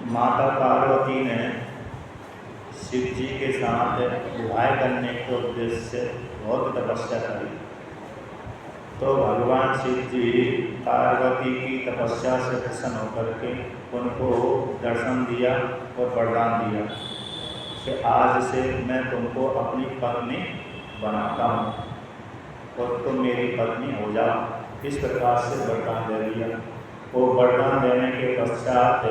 माता पार्वती ने शिव जी के साथ विवाह करने के उद्देश्य से बहुत तपस्या करी। तो भगवान शिव जी पार्वती की तपस्या से प्रसन्न होकर के उनको दर्शन दिया और वरदान दिया कि आज से मैं तुमको अपनी पत्नी बनाता हूँ और तुम मेरी पत्नी हो जाओ। इस प्रकार से वरदान दे दिया। वो वरदान देने के पश्चात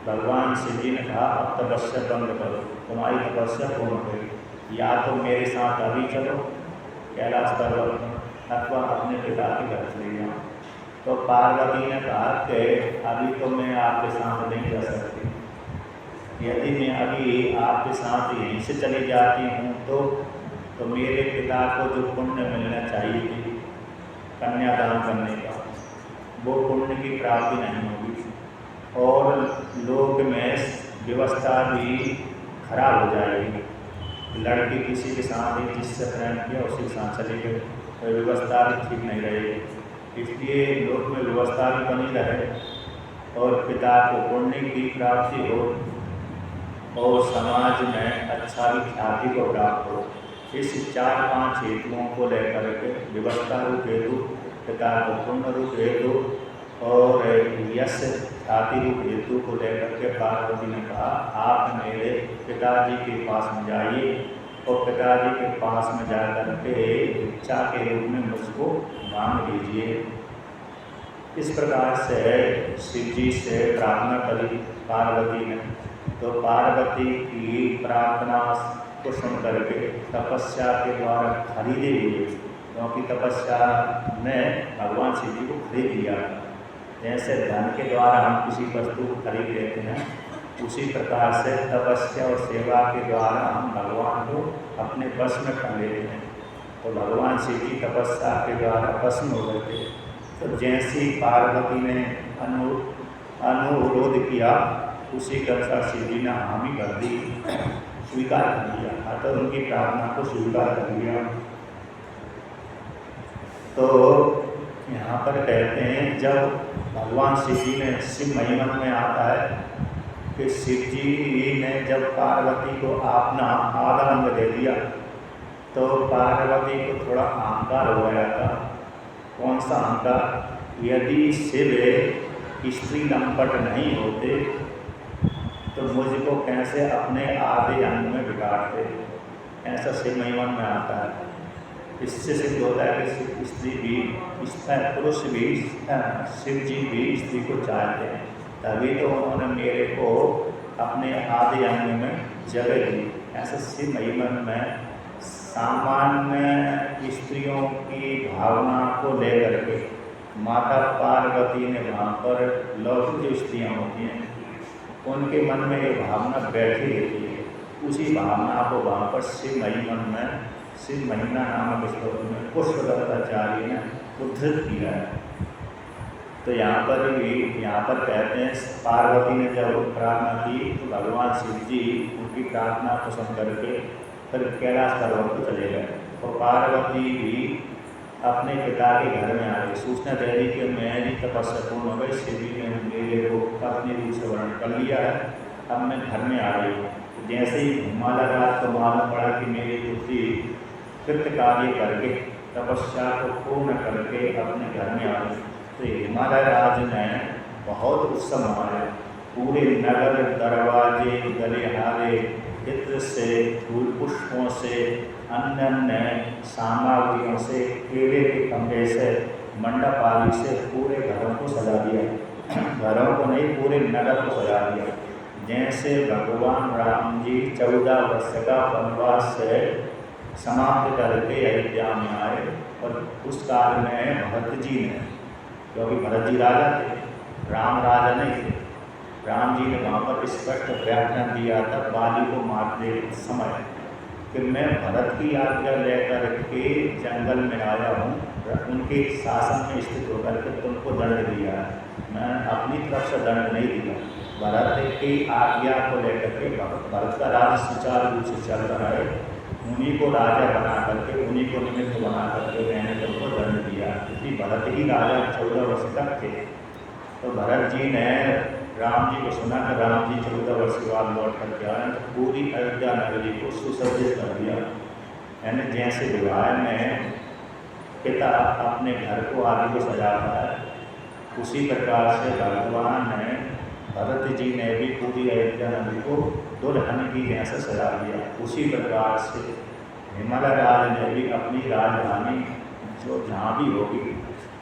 भगवान शिव जी ने कहा अब तपस्या बंद करो, तुम्हारी तपस्या पूर्ण करो, या तो मेरे साथ अभी चलो कैलाश पर्वत में अथवा अपने पिता के घर चले जाओ। तो पार्वती ने कहा कि अभी तो मैं आपके साथ नहीं जा सकती, यदि मैं अभी आपके साथ यहीं से चली जाती हूँ तो मेरे पिता को जो पुण्य मिलना चाहिए थी कन्यादान करने का, वो पुण्य की प्राप्ति नहीं होगी और लोक में व्यवस्था भी खराब हो जाएगी। लड़की किसी के साथ ही जिससे प्रेम किया उसी के साथ चली गई तो व्यवस्था भी ठीक नहीं रहेगी। इसलिए लोक में व्यवस्था भी बनी रहे और पिता को पुण्य की प्राप्ति हो और समाज में अच्छा भी ख्याति को प्राप्त हो। इस 4-5 हेतुओं को लेकर के व्यवस्था रूप हेतु, पिता को पुण्य रूप हेतु और यश ख्याति रूप हेतु को लेकर के पार्वती ने कहा आप मेरे पिताजी के पास में जाइए और पिताजी के पास में जा कर के भिक्षा के रूप में मुझको मांग लीजिए। इस प्रकार से शिव जी से प्रार्थना करी पार्वती ने। तो पार्वती की प्रार्थना को सुन करके तपस्या के द्वारा खरीदे हुए, क्योंकि तपस्या ने भगवान शिव जी को खरीद लिया। जैसे धन के द्वारा हम किसी वस्तु को खरीद लेते हैं, उसी प्रकार से तपस्या और सेवा के द्वारा हम भगवान को अपने वश में कर लेते हैं। तो भगवान शिव जी तपस्या के द्वारा प्रसन्न हो गए थे। तो जैसी पार्वती ने अनुरोध किया उसी के अनुसार शिव जी ने हामी कर दी, स्वीकार कर लिया, अतः उनकी प्रार्थना को स्वीकार कर लिया। तो यहाँ पर कहते हैं जब भगवान शिव जी ने शिव महिमा में आता है कि शिव जी ने जब पार्वती को अपना आधा अंग दे दिया तो पार्वती को थोड़ा अहंकार हो गया था। कौन सा अहंकार? यदि शिव स्त्री लंपट नहीं होते तो मुझको कैसे अपने आधे अंग में बिगाड़ते, ऐसा शिव महिमा में आता है। इससे सिद्ध होता है कि स्त्री भी, पुरुष भी, शिव जी भी स्त्री को चाहते हैं, तभी तो उन्होंने मेरे को अपने आधे अंग में जगह दी। ऐसा शिव महिमा में सामान्य स्त्रियों की भावना को लेकर के माता पार्वती ने वहाँ पर लौकिक जो स्त्रियाँ होती हैं उनके मन में ये भावना बैठी रहती है। उसी भावना को वहाँ पर शिव महिमा में, शिव महिमा नामक श्लोक में पुष्पदत्ताचार्य ने उद्धृत किया है। तो यहाँ पर कहते हैं पार्वती ने जब प्रार्थना की तो भगवान शिव जी उनकी प्रार्थना को सुन करके फिर कैलाश पर्वत को चले गए। तो पार्वती भी अपने पिता के घर में आ गई, सूचना दे दी कि मेरी तपस्या पूर्ण हो गई, शिव जी ने मेरे को अपने रूप से वर्ण कर लिया है, अब मैं घर में आ रही हूँ। जैसे ही हिमालय राज को मालूम पड़ा कि मेरी पुत्री कृत कार्य करके तपस्या को पूर्ण करके अपने घर में आ गई, तो हिमालय राज ने बहुत उत्सव मनाया। पूरे नगर दरवाजे गलिहारे इत्र से, फूल पुष्पों से, अन्य अन्य सामग्रियों से, केले के खंभे से, मंडप आदि से पूरे घरों को सजा दिया। घरों को नहीं, पूरे नगर को सजा दिया। जैसे भगवान राम जी 14 वर्ष का वनवास से समाप्त करके अयोध्या में आए और उस काल में भरत जी ने, क्योंकि भरत जी राजा थे, राम राजा नहीं थे, राम जी ने वहाँ पर स्पष्ट व्याख्यान दिया था बाली को मारने के समय कि मैं भरत की आज्ञा लेकर के जंगल में आया हूँ, उनके शासन में स्थित होकर के तुमको दंड दिया है, मैं अपनी तरफ से दंड नहीं दिया। भरत की आज्ञा को लेकर के भरत का राज सुचारू रूप से चल रहा है, उन्हीं को राजा बना करके, उन्हीं को निमित्त बना करके मैंने तुमको दंड दिया। क्योंकि भरत ही राजा 14 वर्ष तक थे। तो भरत जी ने राम जी को सुना कि राम जी 14 वर्ष के बाद लौट कर के आए, तो पूरी अयोध्या नगरी को सुसज्जित कर दिया। यानी जैसे विवाह में पिता अपने घर को आदि को सजाता है, उसी प्रकार से भगवान ने भरत जी ने भी पूरी अयोध्या नगरी को दुल्हन की जैसे सजा दिया। उसी प्रकार से हिमालय राज ने भी अपनी राजधानी जो जहाँ भी होगी,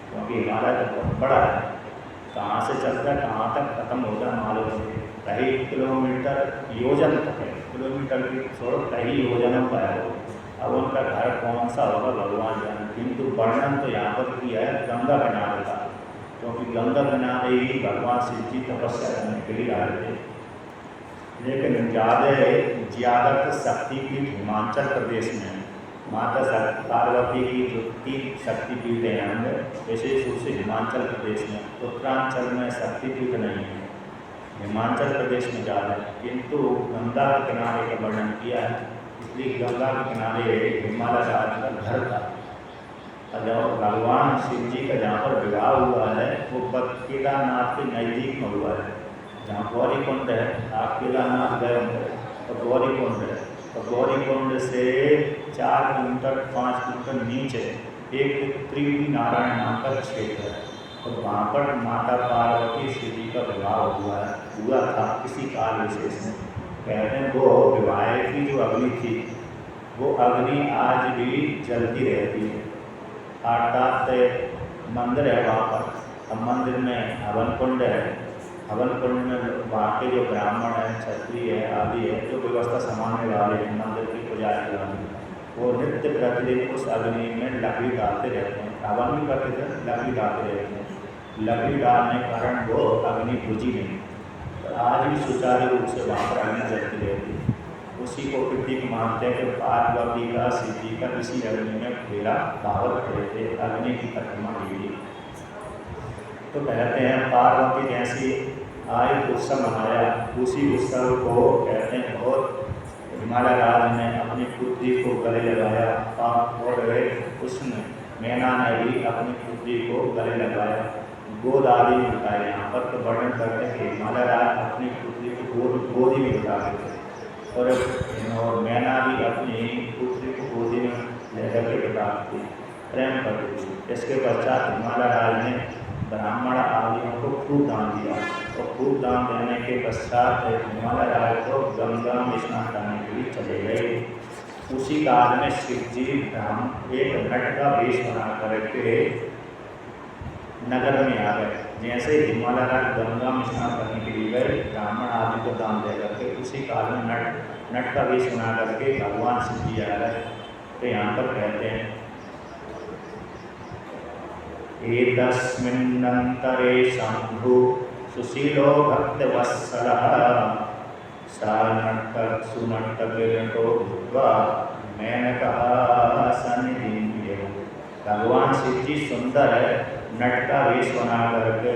क्योंकि हिमालय तो बहुत बड़ा है, कहाँ से चलता है कहाँ तक खत्म होता है मालूम नहीं, कई किलोमीटर योजन तक है, किलोमीटर की छोड़ो कई योजनों का है। अब उनका घर कौन सा होगा भगवान जाने, किंतु वर्णन तो यहाँ पर किया है गंगा किनारे का, क्योंकि गंगा किनारे ही भगवान शिव जी तपस्या करने के लिए आए थे। लेकिन ज़्यादातर शक्तिपीठ हिमाचल प्रदेश में माता पार्वती की जो 3 शक्तिपीठ हैं हमें विशेष रूप से हिमाचल प्रदेश में, उत्तरांचल में शक्तिपीठ नहीं है, हिमाचल प्रदेश में ज़्यादा है। किंतु गंगा के किनारे का वर्णन किया है, इसलिए गंगा के किनारे हिमालय राज का घर था। और जब भगवान शिव जी का जहाँ पर विवाह हुआ है वो केदारनाथ के नज़दीक में हुआ है, जहाँ गौरी कुंड है। आप केदारनाथ गए होंगे तो गौरी कुंड है, तो गौरी कुंड से 4 किलोमीटर 5 किलोमीटर नीचे एक त्रिवेणी नारायण नाम का क्षेत्र है, और वहाँ पर माता पार्वती शिव जी का विवाह हुआ था किसी काल विशेष में। कहते हैं वो विवाह की जो अग्नि थी वो अग्नि आज भी जलती रहती है। अर्थात मंदिर है वहाँ पर, अब मंदिर में हवन कुंड है, हवन कुंड में वहाँ के जो ब्राह्मण हैं, क्षत्रिय है आदि है, जो व्यवस्था संभालने वाले हैं मंदिर की पुजारी वाले, वो नित्य प्रतिदिन उस अग्नि में लकड़ी डालते रहते हैं। हवन भी करते थे, लकड़ी डालते रहते हैं। लकड़ी डालने के कारण वो अग्नि बुझी नहीं, तो आज भी सुचारू रूप से वहाँ पर अग्नि जलती रहती है। उसी को प्रतीक मानते हैं कि पार्वती का शिव जी का इसी अग्नि में फेरा बाहर खड़े थे, अग्नि की प्रतिमा हुई। तो कहते हैं पार्वती जैसी आई उत्सव मनाया, उसी उत्सव को कहते हैं बहुत हिमालय राज ने अपनी पुत्री को गले लगाया, और उसने मैना ने भी अपनी पुत्री को गले लगाया। गोद आदि में बताया, यहाँ पर तो वर्णन करते हैं कि हिमालय राज अपनी पुत्री को गोदी में उठाते थे, और मैना भी अपनी पुत्री को गोदी में लेकर के बिताती प्रेम करती थी। इसके पश्चात हिमालय राज ने ब्राह्मण आदियों को खूब दान दिया, और खूब दान देने के पश्चात हिमालय राज को गंगा में स्नान करने के लिए चले गए। उसी काल में शिव जी एक नट का वेश बना करके नगर में आ गए। जैसे हिमालय राज गंगा में स्नान करने के लिए गए, ब्राह्मण आदि को दान दे करके, उसी काल में नट का वेश बना करके भगवान शिव जी आ गए। तो यहाँ पर कहते हैं एतस्मिन्नन्तरे शम्भु सुशीलो भक्तवत्सलः सा सुनट्टकिरीटो भूत्वा मेनकः सन्निधिं। भगवान शिव जी सुंदर है, नट का वेश बना करके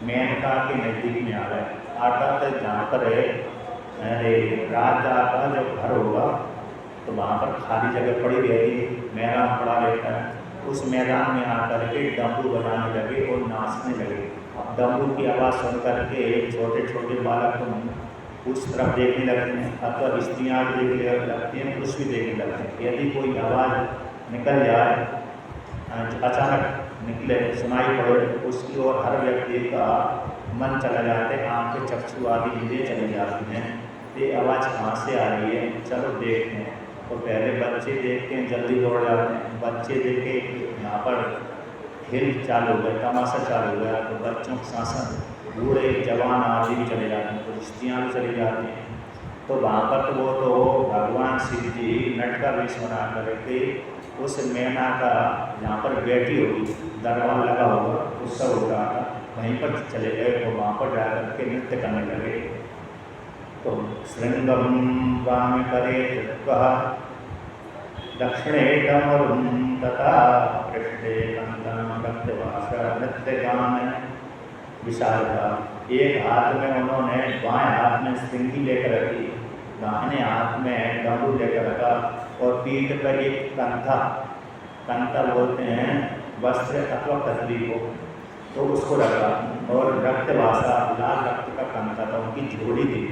मेनका के नज़दीक में आ गए। अर्थात जहाँ पर राजा का जब घर होगा तो वहाँ पर खाली जगह पड़ी रहती, मैदान पड़ा रहता है, उस मैदान में आकर के डमरू बजाने लगे और नाचने लगे। अब डमरू की आवाज़ सुन करके छोटे छोटे बालक तो उस तरफ देखने लगते हैं, अथवा स्त्रियाँ भी देखने लगती हैं, पुरुष भी देखने लगते हैं। यदि कोई आवाज़ निकल जाए, अचानक निकले, सुनाई पड़े, उसकी ओर हर व्यक्ति का मन चला जाता है, आँखें चक्षु आदि चीज़ें चली जाती हैं। ये आवाज़ कहाँ से आ रही है, चलो देखते हैं। तो पहले बच्चे देखते हैं, जल्दी दौड़ जाते हैं। बच्चे देखे यहाँ पर खेल चालू हो गया, तमाशा चालू हो गया, तो बच्चों के शासन बूढ़े जवान आदि भी चले जाते हैं, तो स्त्रियाँ भी चली जाती हैं। तो वहाँ पर तो वो तो भगवान शिव जी नट का वेश बना करके उस मैना का जहाँ पर बैठी होगी, दरबार लगा होगा, उत्सव हो रहा था, वहीं पर चले गए। तो वहाँ पर जा करके नृत्य करने लगे। तो श्रृंगम वाम करे कहा दक्षिणे डमरुं तथा पृष्ठे कंदम भक्तवासा नृत्य गान विशालता। एक हाथ में उन्होंने बाएं हाथ में श्रृंगी लेकर रखी, दाहिने हाथ में डमरू लेकर रखा, और पीठ पर एक कंथा बोलते हैं वस्त्र अथवा कतरी को, तो उसको रखा, और रक्तवासा लाल रक्त का था, उनकी झोली थी।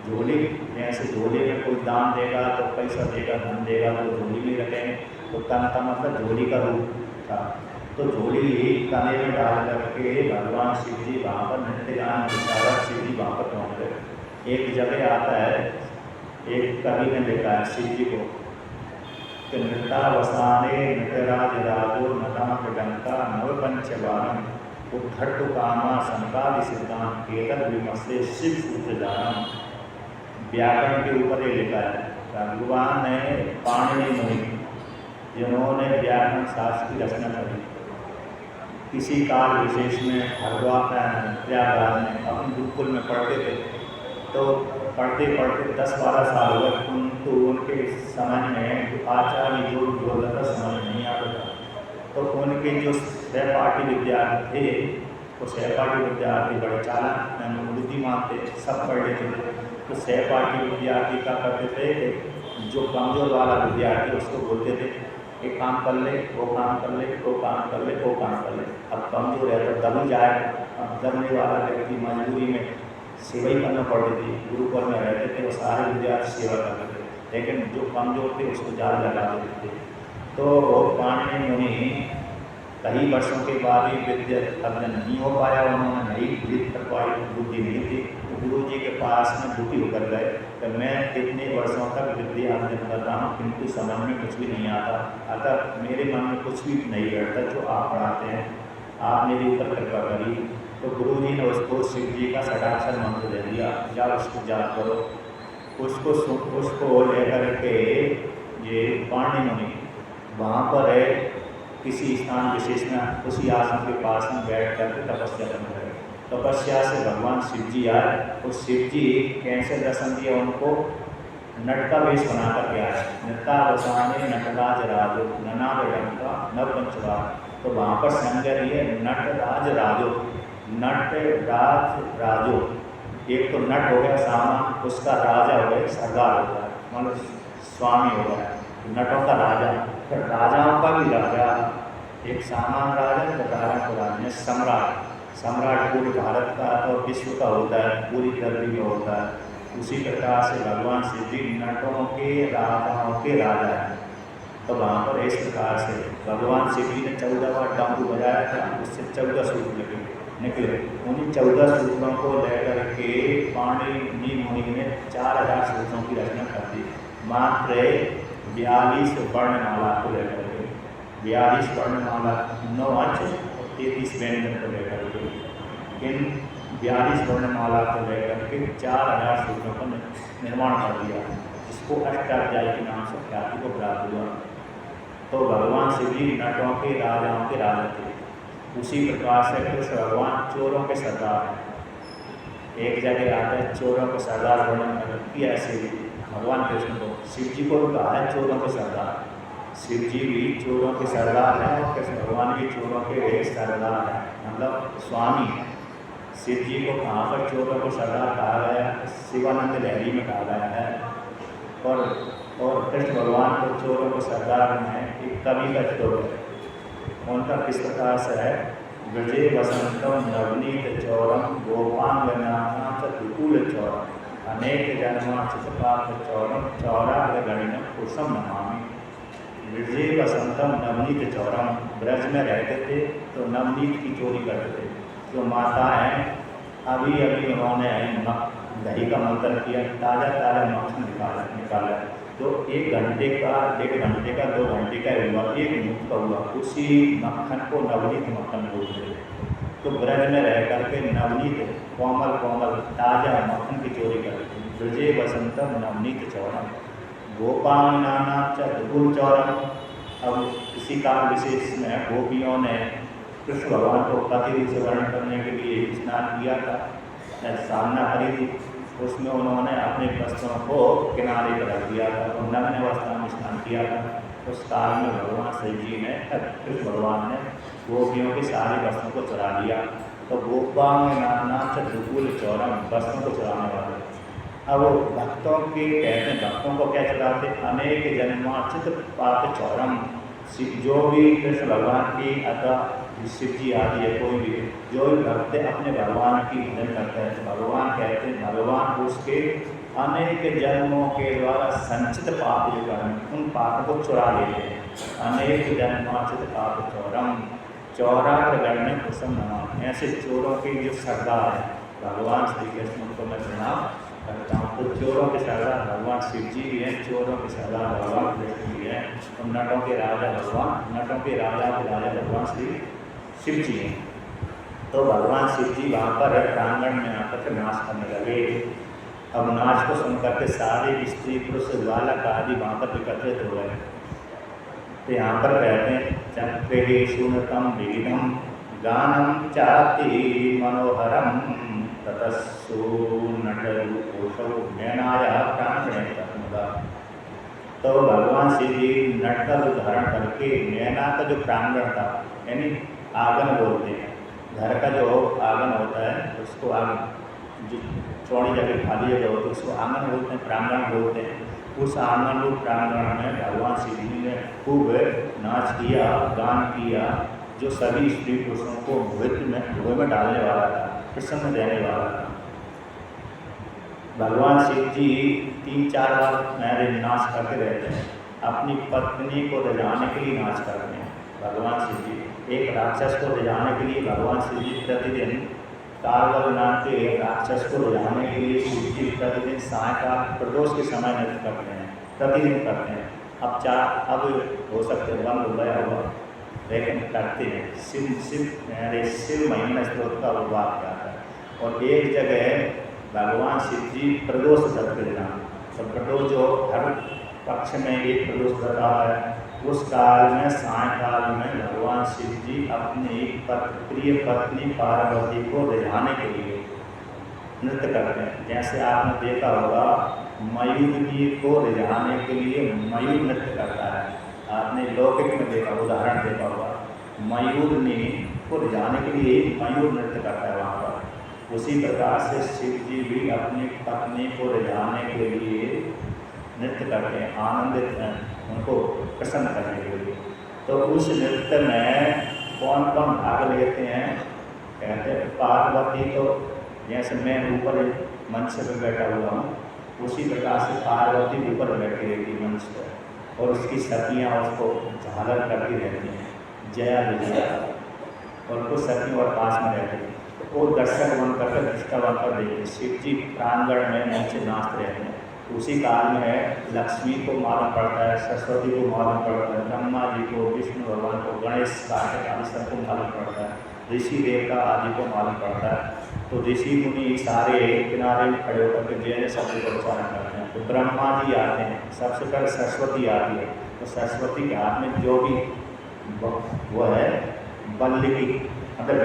झोली जैसे झोली में कोई दान देगा तो पैसा देगा, धन देगा तो झोली में रखेंगे, तो तन का मतलब झोली का रूप था। तो झोली तने में डाल करके भगवान शिव जी वहाँ पर नृत्य गान सारा शिव जी वहाँ पर पहुँच गए। एक जगह आता है, एक कवि ने लिखा है शिव जी को कि नृतावसाने नटराज राजो नटाम डंका नव पंचवारम उद्धर्तु कामा संकादि सिद्धांत केतन विमर्शे शिव सूत्र जानम। व्याकरण के ऊपर ये लिखा है। भगवान ने पाणिनि मुनि जिन्होंने व्याकरण शास्त्र की रचना करी, किसी काल विशेष में हरिद्वार प्रयागराज में अपने गुरुकुल में पढ़ते थे, तो पढ़ते पढ़ते 10-12 साल हुए, तो उनके समझ में आचार्य जो बोलता था समझ नहीं आता था। तो उनके जो सहपाठी विद्यार्थी थे, वो सहपाठी विद्यार्थी बड़े चालाक बुद्धिमान थे, सब पढ़ लेते थे। तो सहपाठी विद्यार्थी क्या करते थे, जो कमजोर वाला विद्यार्थी उसको बोलते थे एक काम कर ले, वो काम कर ले, वो काम कर ले, वो काम कर ले। अब कमजोर है तो दब ही जाए। अब दबने वाला व्यक्ति मजबूरी में सेवा ही करना पड़ती थी। गुरुकुल में रहते थे, वो सारे विद्यार्थी सेवा करते थे, लेकिन जो कमजोर थे उसको ज़्यादा लगा देते थे। तो पाणिनि मुनि कई वर्षों के बाद ही विद्या अर्जन नहीं हो पाया, उन्होंने नहीं जीत कर पाई, बुद्धि नहीं थी। तो गुरु जी के पास में दुखी होकर गए कि मैं कितने वर्षों तक विद्या अर्जन कर रहा हूँ, किंतु समझ में कुछ भी नहीं आता, अतः मेरे मन में कुछ भी नहीं बैठता जो आप पढ़ाते हैं, आप मेरे ऊपर कृपा करिए। तो गुरु जी ने उसको शिव जी का षडाक्षर मंत्र दे दिया, जाओ उसको जाप करो। उसको लेकर के ये पाणिनि मुनि वहाँ पर है किसी स्थान विशेष में उसी आसन के पास में बैठ करके तपस्या करने लगे। तपस्या से भगवान शिव जी आए, और शिव जी कैसे दर्शन दिया उनको, नट का वेश बना करके आए। नृतावसाने नटराज राजो ननाद डंका नव पंचवार। तो वहाँ पर संज्ञा दी है नटराज राजो। नट राज राजो, एक तो नट हो गया सामान, उसका राजा हो गया सरदार हो गया, मतलब स्वामी हो गया, नटों का राजा। फिर राजाओं का भी राजा, एक सामान राजा, तो राजा को राजा सम्राट। सम्राट पूरे भारत का और विश्व का होता है, पूरी धरती में होता है। उसी प्रकार से भगवान शिव जी नटों के राजाओं के राजा हैं। तो वहाँ पर इस प्रकार से भगवान शिव जी ने 14 बार डमरू बजाया था, उससे 14 सूत्र निकले। उन्हीं 14 सूत्रों को लेकर के पाणिनि मुनि ने 4000 सूत्रों की रचना कर दी। मात्र 42 वर्णमाला को लेकर के, 42 वर्णमाला 9 अक्षर और 33 व्यंजन को लेकर के, इन 42 वर्णमाला को लेकर के 4000 सूत्रों का निर्माण कर दिया, जिसको अष्टाध्यायी के नाम से ख्याति को प्राप्त हुआ। तो भगवान शिव जी नटों के राजाओं के राजा थे। उसी प्रकार से कृष्ण भगवान चोरों के सरदार हैं। एक जगह आता है चोरों के सरदार वर्णन किया ऐसे भगवान कृष्ण को, शिव जी को कहा है चोरों के सरदार। शिव जी भी चोरों के सरदार हैं और कृष्ण भगवान भी चोरों के सरदार हैं, मतलब स्वामी। शिव जी को कहाँ पर चोरों को सरदार कहा गया, शिवानंद लहरी में कहा गया है। और कृष्ण भगवान को चोरों के सरदार में एक कवि का श्लोक है, उनका किस प्रकार से है, ब्रजे वसंतम नवनीत चौरम गोपांगनानां च विपुल चौरम अनेक जन्मा चित्पात चौरम चौरागणिनम पुरुषम नमामि। ब्रजे वसंतम नवनीत चौरम, ब्रज में रहते थे तो नवनीत की चोरी करते थे। जो माता हैं अभी अभी उन्होंने दही का मंत्र किया, ताज़ा ताज़ा मक्खन निकाला, तो 1 घंटे का 1.5 घंटे का 2 घंटे का हुआ, 1 मिनट का हुआ, उसी मक्खन को नवनीत मक्खन बोलते थे। तो ब्रज में रह करके नवनीत कोमल कोमल ताज़ा मक्खन की चोरी करते थे। ब्रजे वसंतम नवनीत चौरम गोपांगनानां च विपुल चौरम। अब किसी काल विशेष में गोपियों ने कृष्ण भगवान को पति रूप से वर्णन करने के लिए स्नान किया था, सामना करी थी। उसमें उन्होंने अपने वस्त्रों को किनारे पर रख दिया था और नग्न अवस्था में स्नान किया था। उस काल में भगवान शिव जी ने, कृष्ण भगवान ने गोपियों के सारे वस्त्रों को चुरा लिया। तो गोपांगनानां च विपुल चौरम, वस्त्रों को चुराने वाले। अब भक्तों के कहते हैं, भक्तों को क्या चुराते, अनेक जन्मार्चित पाप चौरम। जो भी कृष्ण भगवान की अतः शिव जी आदि है, कोई भी जो भी भक्त अपने भगवान की भजन करते हैं, भगवान के कहते हैं भगवान उसके अनेक जन्मों के द्वारा संचित पाप जो कर्म उन पाप को चुरा लेते हैं। अनेक जन्माचित पाप चौरम, चौरा गणने कुसुम नमः। ऐसे चोरों की जो सरदार है भगवान श्री कृष्ण को मैं प्रणाम करता हूँ। तो चोरों के सरदार भगवान शिव जी भी हैं, चोरों के सरदार भगवान कृष्ण भी हैं, और नटों के राजा भगवान श्री शिव जी हैं। तो भगवान शिव जी वहाँ पर प्रांगण में आकर के नाच करने लगे। अब नाच को सुनकर के सारे स्त्री पुरुष बालक आदि वहाँ पर एकत्रित हो गए। तो यहाँ पर कहते हैं चक्रे सुनतम विविधम गानम चाति मनोहरम ततस्सु नटरूपोषौ नैनाया प्रांगणे तत्मुदा। तो भगवान श्री जी नट का जो धारण करके नैना का जो प्रांगण था, यानी आंगन बोलते हैं, घर का जो आंगन होता है उसको आंगन, जो चौड़ी जगह खाली जगह होती है उसको आंगन बोलते हैं, प्रांगण बोलते हैं। उस आंगन रूप प्रांगण में भगवान श्री जी ने खूब नाच किया, गान किया, जो सभी स्त्री पुरुषों को धुएं में डालने वाला था, प्रसन्न देने वाला था। भगवान शिव जी 3-4 बार मेरे नाच करते रहते हैं, अपनी पत्नी को रिझाने के लिए नाच करते हैं भगवान शिव जी। एक राक्षस को रिझाने के लिए भगवान शिव जी प्रतिदिन कारवल नाम के राक्षस को रिझाने के लिए शिव जी प्रतिदिन सायकाल प्रदोष के समय नृत्य करते हैं, प्रतिदिन करते हैं। अब हो सकते बंद हो गया हुआ, लेकिन करते हैं। शिव महिमा स्त्रोत का अनुवाद किया है। और एक जगह भगवान शिव जी प्रदोष व्रत के दिन, तो प्रदोष जो हर पक्ष में एक प्रदोष व्रत आता है, उस काल में सायकाल में भगवान शिव जी अपनी प्रिय पत्नी पार्वती को रिझाने के लिए नृत्य करते हैं। जैसे आपने देखा होगा मयूर जी को रिझाने के लिए मयूर नृत्य करता है, आपने लौकिक में देखा, उदाहरण देखा होगा। मयूर ने को रिझाने के लिए मयूर नृत्य करता है वहाँ पर। उसी प्रकार से शिव जी भी अपनी पत्नी को रिझाने के लिए नृत्य करते हैं, आनंदित हैं, उनको प्रसन्न करने के लिए। तो उस नृत्य में कौन कौन भाग लेते हैं? कहते हैं पार्वती, तो जैसे मैं ऊपर मंच पर बैठा हुआ हूँ, उसी प्रकार से पार्वती ऊपर बैठी रहती है मंच पर, और उसकी सखियाँ उसको झालर करती रहती हैं, जया विजया, और कुछ सखी और पास में रहती हैं। तो वो दर्शक बनकर दृष्टा बनकर देखते, शिव जी प्रांगण में नीचे नाचते रहते हैं। उसी काल में लक्ष्मी को मालूम पड़ता है, सरस्वती को मालूम पड़ता है, ब्रह्मा जी को, विष्णु भगवान को, गणेश कार्तिक आदि सबको मालूम पड़ता है, ऋषि देवता आदि को मालूम पड़ता है। तो ऋषि मुनि सारे किनारे में खड़े होकर के जय शब्द का उच्चारण करते हैं। तो ब्रह्मा जी आते हैं, सबसे पहले सरस्वती आती है। तो सरस्वती के हाथ में जो भी वो है बल्लिकी, मतलब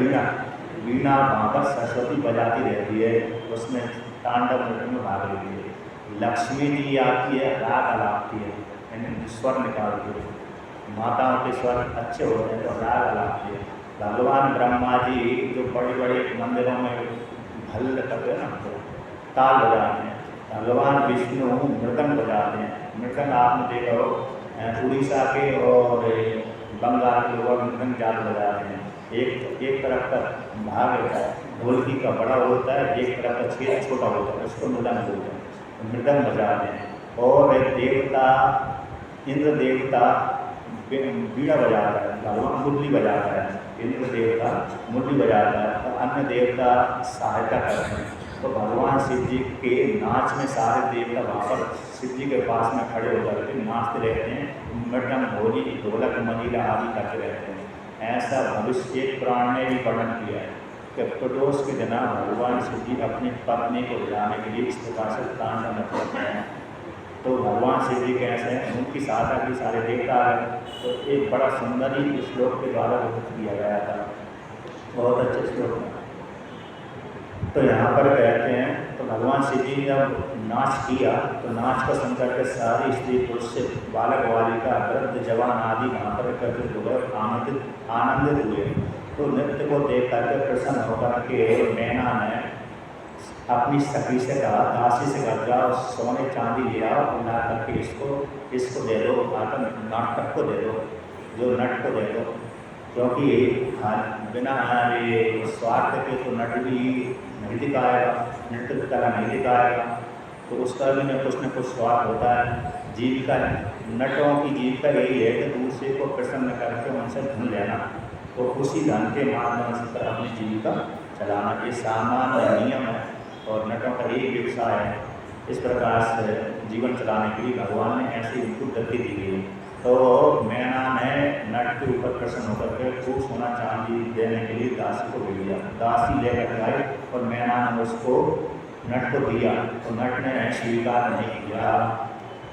वीणा वहाँ पर सरस्वती बजाती रहती है, उसमें तांडव नृत्य में भाग लेती है। लक्ष्मी जी आती है, राग अलापती है, यानी स्वर निकालती है। माताओं के स्वर अच्छे होते हैं तो राग अलापती है। भगवान ब्रह्मा जी जो बड़े बड़े मंदिरों में भल्ल करते हैं ना, तो ताल बजाते हैं। भगवान विष्णु मृदंग बजाते हैं। मृदंग आपने देखा हो, उड़ीसा के और बंगाल के लोग मृदंग ज़्यादा बजाते हैं। एक तरफ का भाग होता है ढोलकी का बड़ा होता है, एक तरफ का छेद छोटा होता है, उसको मृदंग बोलते हैं। मृदंग बजाते हैं। और देवता, इंद्र देवता बीड़ा बजाता है, भगवान मुरली बजाता है, इंद्र देवता मुरली बजाता है, और अन्य देवता सहायता करते हैं। तो भगवान शिव जी के नाच में सारे देवता वहाँ पर शिव जी के पास में खड़े होकर के नाचते रहते हैं, मृदंग, भोली, ढोलक, मंजीरा आदि करते रहते हैं। ऐसा भविष्य एक पुराण ने भी वर्णन किया है कि प्रदोष के दिन भगवान शिव जी अपनी पत्नी को रिझाने के लिए इस प्रकार से तांडव करते हैं। तो भगवान शिव जी कैसे हैं, उनकी सहायता की सारे देवता है। तो एक बड़ा सुंदर ही श्लोक के द्वारा वर्णित किया गया था, बहुत अच्छे श्लोक में। तो यहाँ पर कहते हैं, तो भगवान शिव जी ने जब नाच किया तो नाच को सुनकर के सारी स्त्री पुरुष से बालक बालिका वृद्ध जवान आदि वहाँ पर एकत्रित हो गए, आनंदित हुए। तो नृत्य को देख करके प्रसन्न होकर के मैना ने अपनी सखी से कहा, दासी से कहा, जाओ सोने चांदी ले आओ, ला करके इसको दे दो, नाटक को दे दो, जो नट को दे दो, क्योंकि बिना ये स्वार्थ के तो नट भी नहीं दिखाएगा, नृत्य की कला नहीं दिखाएगा, तो उसका भी न कुछ स्वार्थ होता है। जीविका, नटों की जीविका यही है कि दूसरे को प्रसन्न करके उनसे धन लेना और उसी धन के माध्यम से अपनी जीविका चलाना, ये सामान्य नियम है और नटों का यही व्यवसाय है। इस प्रकार से जीवन चलाने के लिए भगवान ने ऐसी उनको गति दी गई। तो मैना ने नट के ऊपर प्रसन्न होकर के खूब सोना चांदी देने के लिए दासी को भेज दिया। दासी लेकर आई और मैना ने उसको नट को दिया, तो नट ने स्वीकार नहीं किया।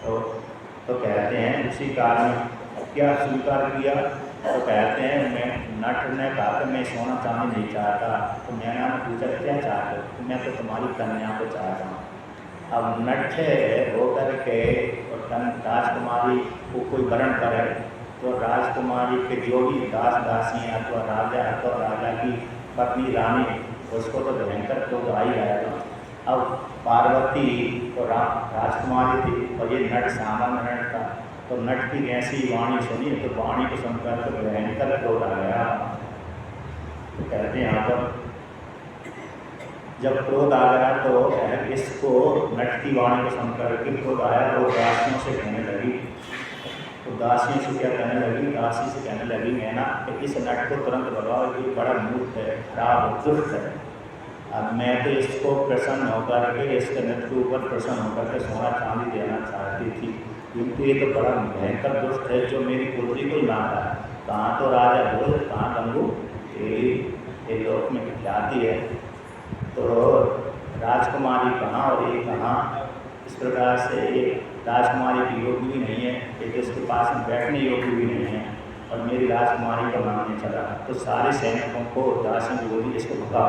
तो कहते हैं उसी कारण क्या स्वीकार किया, तो कहते हैं मैं नट ने कहा कि मैं सोना चांदी नहीं चाहता, तो मैना ने पूछा क्या चाहते, तो मैं तो तुम्हारी कन्या को चाहता हूँ। अब नट हो करके और राजकुमारी को कोई वर्ण करे तो राजकुमारी के जो भी दास दासी हैं अथवा राजा की पत्नी रानी, उसको तो भयंकर क्रोध आ ही आएगा। अब पार्वती तो राजकुमारी थी और ये नट सामान्य नट था, तो नट की ऐसी वाणी सुनी तो वाणी को सुनकर तो भयंकर क्रोध आ गया। तो कहते हैं यहाँ पर जब क्रोध आ गया तो इसको नट की वाणी को सुनकर के क्रोध आया और दासियों से कहने लगी। तो दासियों से क्या कहने लगी, दासी से कहने लगी मैना कि इस नट को तुरंत भगाओ, ये बड़ा मूर्ख है, खराब दुष्ट है। अब मैं तो इसको प्रसन्न होकर के इसके नट के ऊपर प्रसन्न होकर के सोना चांदी देना चाहती थी, क्योंकि ये तो बड़ा भयंकर दुष्ट है जो मेरी पुत्री को ही मार रहा है। कहाँ तो राजा बोल, कहाँ गंगू, ये लोक में ख्याति है। तो राजकुमारी कहाँ और ये कहाँ, इस प्रकार से ये राजकुमारी की योग्य भी नहीं है, एक इसके पास में बैठने योग्य भी नहीं है और मेरी राजकुमारी का नाम नहीं चला। तो सारे सैनिकों को दासी ने बोली इसको भगा।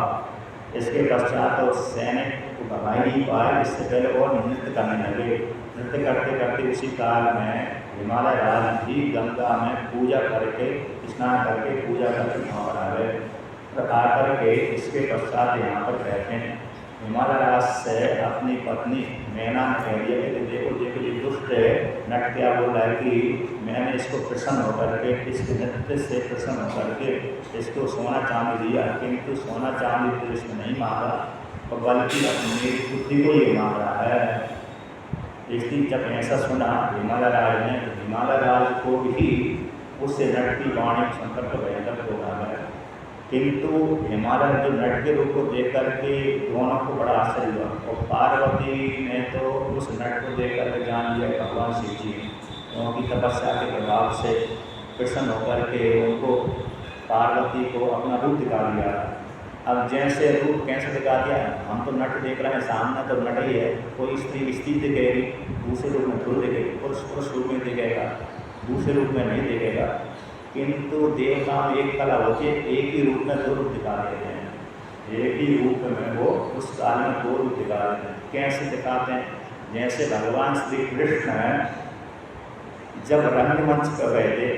इसके पश्चात तो सैनिक को भगा ही नहीं पाए, इससे पहले और नृत्य करने लगे। नृत्य करते करते उसी काल में हिमालय राज भी गंगा में पूजा करके स्नान करके पूजा करके वहाँ पर आ गए। आकर के इसके पश्चात यहाँ पर कहते हैं हिमालय राज से अपनी पत्नी मैना ने कह दिया कि देखो देखो ये दुष्ट है नट क्या बोल रहा है कि मैंने इसको प्रसन्न होकर के इसके नृत्य से प्रसन्न होकर के इसको सोना चांदी दिया, किंतु सोना चांदी तो इसने नहीं मांगा और बल्कि मेरी पुत्री को ये मांग रहा है। इसलिए जब ऐसा सुना हिमालय राज ने, तो हिमालय राज को भी उससे नट की वाणी सुनकर तो भयंकर क्रोध आ गया। किंतु हिमालय जो नट के रूप को देख करके दोनों को बड़ा आश्चर्य हुआ और पार्वती ने तो उस नट को देख करके जान लिया भगवान शिव जी उनकी तपस्या के प्रभाव से प्रसन्न होकर के उनको पार्वती को अपना रूप दिखा दिया। अब जैसे रूप कैसे दिखा दिया, हम तो नट देख रहे हैं, सामने तो नट ही है, कोई स्त्री दिखेगी, दूसरे रूप में ध्रुव दिखेगी, पुरुष रूप में दिखेगा, दूसरे रूप में नहीं दिखेगा। किंतु देवता में एक कला होती है, एक ही रूप में दो रूप दिखा देते हैं, एक ही रूप में वो उस काल में दो रूप दिखा देते हैं। कैसे दिखाते हैं, जैसे भगवान श्री कृष्ण जब रंगमंच पर गए थे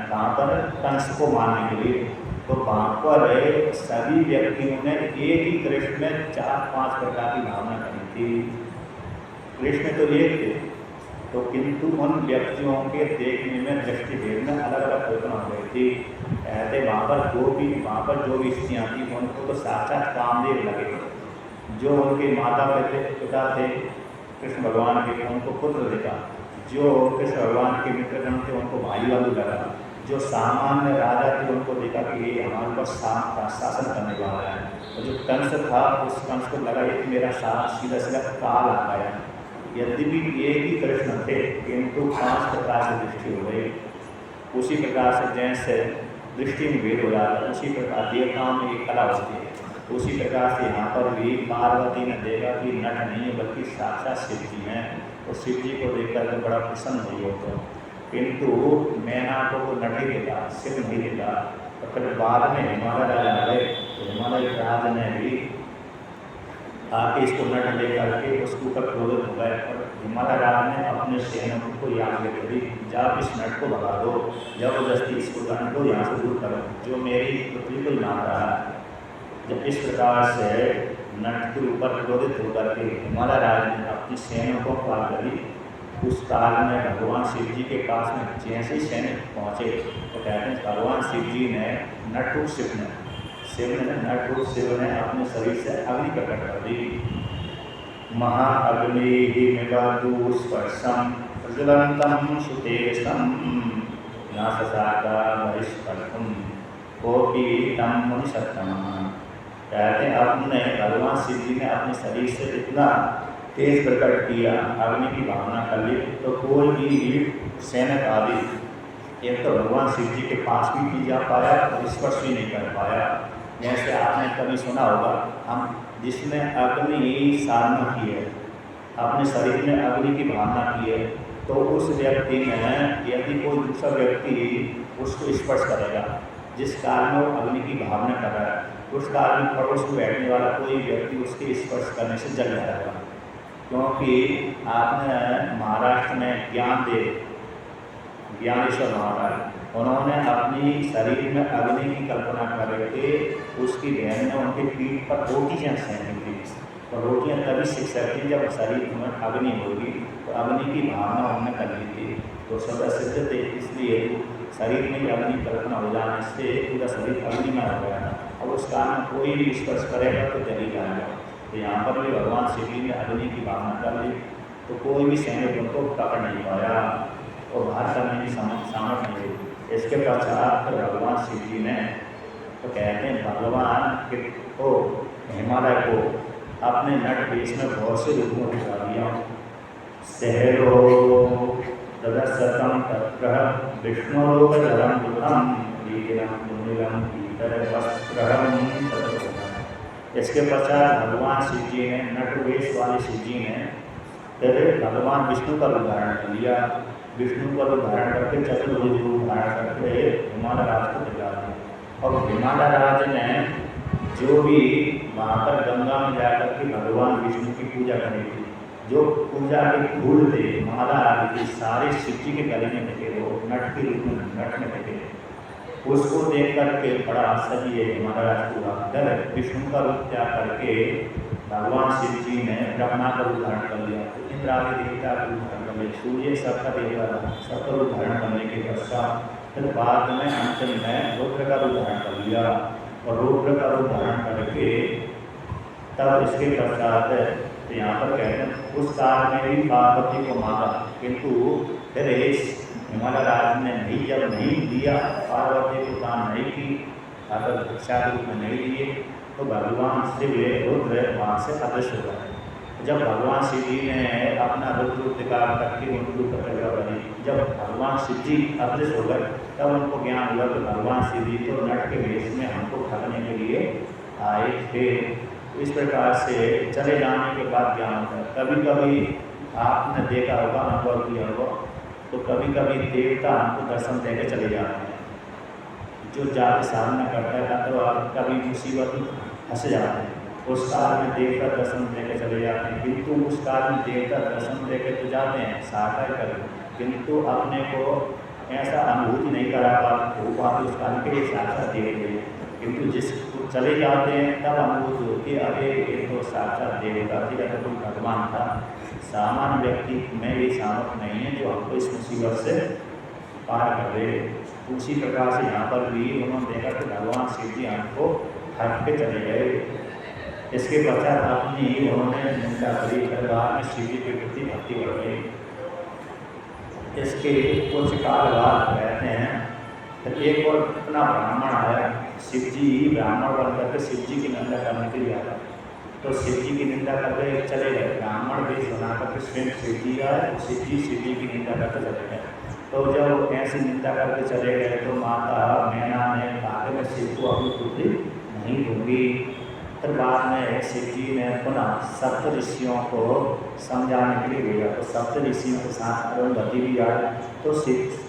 कहाँ पर, कंस को मारने के लिए, तो वहाँ पर सभी व्यक्तियों ने एक ही कृष्ण में 4-5 प्रकार की भावना करी थी। कृष्ण तो एक थे, तो किंतु उन व्यक्तियों के देखने में दृष्टि भेद में अलग अलग कल्पना हो गई थी। कहते वहाँ पर जो भी स्त्रियाँ थी उनको तो साक्षात कामदेव लगे, जो उनके माता पिता थे कृष्ण भगवान के उनको पुत्र दिखा, जो कृष्ण भगवान के मित्रगण थे उनको भाई वालू लगा, जो सामान्य राजा थे उनको देखा कि ये हमारे पर शासन करने वाला है, और जो कंस था उस कंस को लगा कि मेरा सीधा सीधा काल आ गया। यद्यपि एक ही कृष्ण थे किंतु 5 प्रकार से दृष्टि हो गई। उसी प्रकार से जैसे दृष्टि में भेद हो जाता है, उसी प्रकार देवताओं में एक कला होती है। उसी प्रकार से यहाँ पर भी पार्वती ने देखा कि नट नहीं है बल्कि साक्षात शिव जी हैं, और शिव जी को देख कर बड़ा प्रसन्न हुई हो। तो किंतु मैना को वो नट ही दिखा, शिव नहीं दिखा। और फिर बाद में हिमालय राज आ गए, तो हिमालय राज ने भी आके इसको नट ले करके उसके ऊपर क्रोधित हो गए और हिमालय राज ने अपने सैनिकों को याद करी, जब इस नट को भगा दो, जबरदस्ती इसको दंड को यहाँ से दूर करो, जो मेरी पुत्री को मार रहा है। जब इस प्रकार से नट के ऊपर क्रोधित होकर के हिमालय राज ने अपनी सैनिकों को करी उस काल में भगवान शिव जी के पास में जैसे ही सैनिक पहुँचे तो कहते हैं भगवान शिव जी ने नटरूप शिव ने अपने शरीर से अग्नि प्रकट कर दी। महाअग्निर्निवादुस्पर्शं प्रज्वलन्तं सुतेजसं न ससाका बहिष्कर्तुं कोपि तं मुनिसत्तमः। कहते हैं अपने भगवान शिव जी ने अपने शरीर से इतना तेज प्रकट किया, अग्नि की भावना कर ली, तो कोई भी सैनिक आदि एक तो भगवान शिव जी के पास भी नहीं जा पाया और स्पर्श भी नहीं कर पाया। जैसे आपने कभी सुना होगा, हम जिसने अग्नि साधना की है, अपने शरीर में अग्नि की भावना की है, तो उस व्यक्ति में यदि कोई दूसरा व्यक्ति उसको स्पर्श करेगा, जिस काल में वो अग्नि की भावना कर रहा है, उस काल में पड़ोस में बैठने वाला कोई व्यक्ति उसके स्पर्श करने से जल जाएगा। क्योंकि आपने महाराष्ट्र में ज्ञानेश्वर महाराज, उन्होंने अपनी शरीर में अग्नि की कल्पना करके उसकी बहन ने उनके पीठ पर रोटियाँ सेंकी थी, और रोटियाँ तभी सीख सकती जब शरीर में अग्नि होगी, तो अग्नि की भावना उन्होंने कर ली थी, तो सदा सिद्ध थे। इसलिए शरीर में अग्नि कल्पना हो जाने से पूरा शरीर अग्नि में हो गया। और उस काल में कोई भी स्पर्श करेगा तो जली जाएगा। तो यहाँ पर भी भगवान शिव जी ने अग्नि की भावना कर ली, तो कोई भी सैनिक उनको पकड़ नहीं पाया और बाहर करने की सामर्थ्य नहीं हुई। इसके पश्चात भगवान शिव जी ने तो कहते हैं भगवान को हिमालय को अपने नट वेश में बहुत से रूपों में दिखा दिया। सहरो तदसतम तत्र विष्णुलोकधरं दुर्गम वीरं मुनिरं पीतवस्त्रहं ततः। इसके पश्चात भगवान शिव जी ने नटवेश वाले शिव जी ने फिर भगवान विष्णु का उदाहरण कर लिया। विष्णु का उदाहरण करके चतुर्भुज रूप धारण करके हिमालय राज को दिखा दिया। और हिमालय राज ने जो भी वहाँ पर गंगा में जाकर के भगवान विष्णु की पूजा करी थी, जो पूजा के फूल थे, माला आदि सारे शिव जी के गले में थे, वो नट के रूप में नट में थे। उसको देख करके बड़ा आश्चर्य ये हमारा राजपूरा विष्णु का रूप त्याग करके भगवान शिव जी ने ब्रह्मा का रूप धारण कर लिया, इंद्र आदि देवता का रूप धारण कर लिया, सूर्य सबका देवता सबका रूप धारण करने के पश्चात फिर बाद में अंतिम में रुद्र का रूप धारण कर लिया। और रुद्र का रूप धारण करके तब इसके पश्चात यहाँ पर कहते हैं उस काल में भी पार्वती को मांगा, किंतु फिर हिमालय राज ने नहीं जब नहीं दिया, पार्वती को दान नहीं की, अगर भिक्षा के रूप में नहीं दिए, तो भगवान शिव रुद्र वहाँ से अदृश्य हो गए। जब भगवान शिव जी ने अपना रुद्र दिखार करके उनको प्रतिज्ञा बनी, जब भगवान शिव जी अदृश्य हो गए, तब उनको ज्ञान हुआ कि भगवान शिव जी तो नट के वेश में हमको ठगने के लिए आए थे। इस प्रकार से चले जाने के बाद ज्ञान होता है। कभी कभी आपने देखा होगा, अनुभव किया होगा, तो कभी कभी देवता हमको दर्शन देकर चले जाते हैं, जो जाके सामना करता है तो आप कभी मुसीबत फंस जाते हैं, उस काल में देवता दर्शन देकर चले जाते हैं। किंतु उस काल में देवता दर्शन देकर तो जाते हैं साकार कर, किंतु अपने को ऐसा अनुभूति नहीं करा पाते उस काल के लिए साक्षात देव गए। किंतु जिस चले जाते हैं तब अनुभूति होती है, अरे ये तो साक्षात देवता थी या तो कोई भगवान था। सामान्य व्यक्ति में ये सामर्थ्य नहीं है जो हमको इस मुसीबत से पार कर दे। उसी प्रकार से यहाँ पर भी उन्होंने देखा कि भगवान शिव जी हमको हट के चले गए। इसके पश्चात अपनी उन्होंने निंदा करी, परिवार में शिव जी के प्रति भक्ति बढ़ गई। इसके कुछ काल बाद कहते हैं एक और अपना ब्राह्मण आया, शिव जी ब्राह्मण बन करके शिव जी की निंदा करने के लिए आया, तो शिव जी की निंदा करके चले गए। ब्राह्मण वेश बना करके स्वयं शिव जी आए, शिव जी की निंदा करके चले गए। तो जब ऐसी निंदा करके चले गए तो माता मैना ने कहा कि मैं शिव को अपनी पुत्री नहीं दूंगी। फिर बाद में शिव जी ने पुनः सप्त ऋषियों को समझाने के लिए भेजा, तो सप्त ऋषियों के साथ अरुंधति भी आए। तो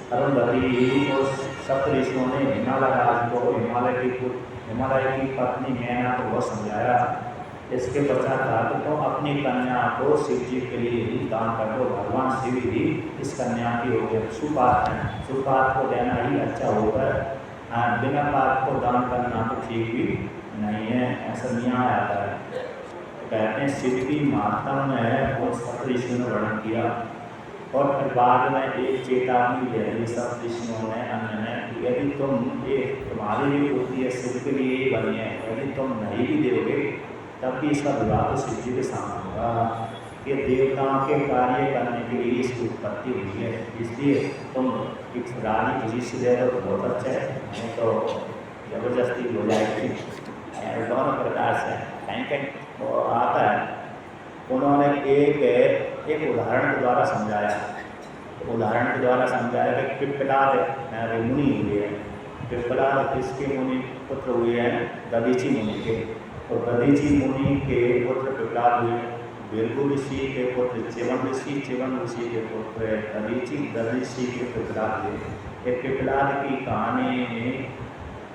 अरुंधति को सप्त ऋषियों ने हिमालय राज को हिमालय की पत्नी मैना को बहुत समझाया। इसके पश्चात कहा तो अपनी कन्या को शिव जी के लिए ही दान कर दो, भगवान शिव ही इस कन्या की हो गया। सुपात को देना ही अच्छा होगा, बिना पात को दान करना तो ठीक भी नहीं है, ऐसा न्याय आता है। कहते हैं शिव की महात्मा में वो सप्त ऋषियों ने वर्णन किया और फिर बाद में एक चेतावनी दे दी सब ऋषियों ने, अन्य ने, यदि तुम ये तुम्हारे लिए होती है, शुभ के लिए ही बनी है, यदि तुम नहीं भी दोगे तब भी इसका विवाह तो शिव जी के सामने होगा। ये देवताओं के कार्य करने के लिए इसकी उत्पत्ति हुई है, इसलिए तुम एक रानी किसी से दे दो तो बहुत अच्छा है, नहीं तो जबरदस्ती हो जाएगी। दोनों प्रकार से कहीं कहीं वो आता है। उन्होंने एक उदाहरण के द्वारा समझाया, उदाहरण के द्वारा समझाया कि पिप्पलाद मुनि हुए हैं। पिप्पलाद किसके मुनि पुत्र हुए हैं? दधीची मुनि के। तो दधीची मुनि के पुत्र पिप्पलाद हुए, भृगु ऋषि के पुत्र च्यवन ऋषि, च्यवन ऋषि के पुत्र दधीची के पिप्पलाद हुए। एक पिप्पलाद की कहानी में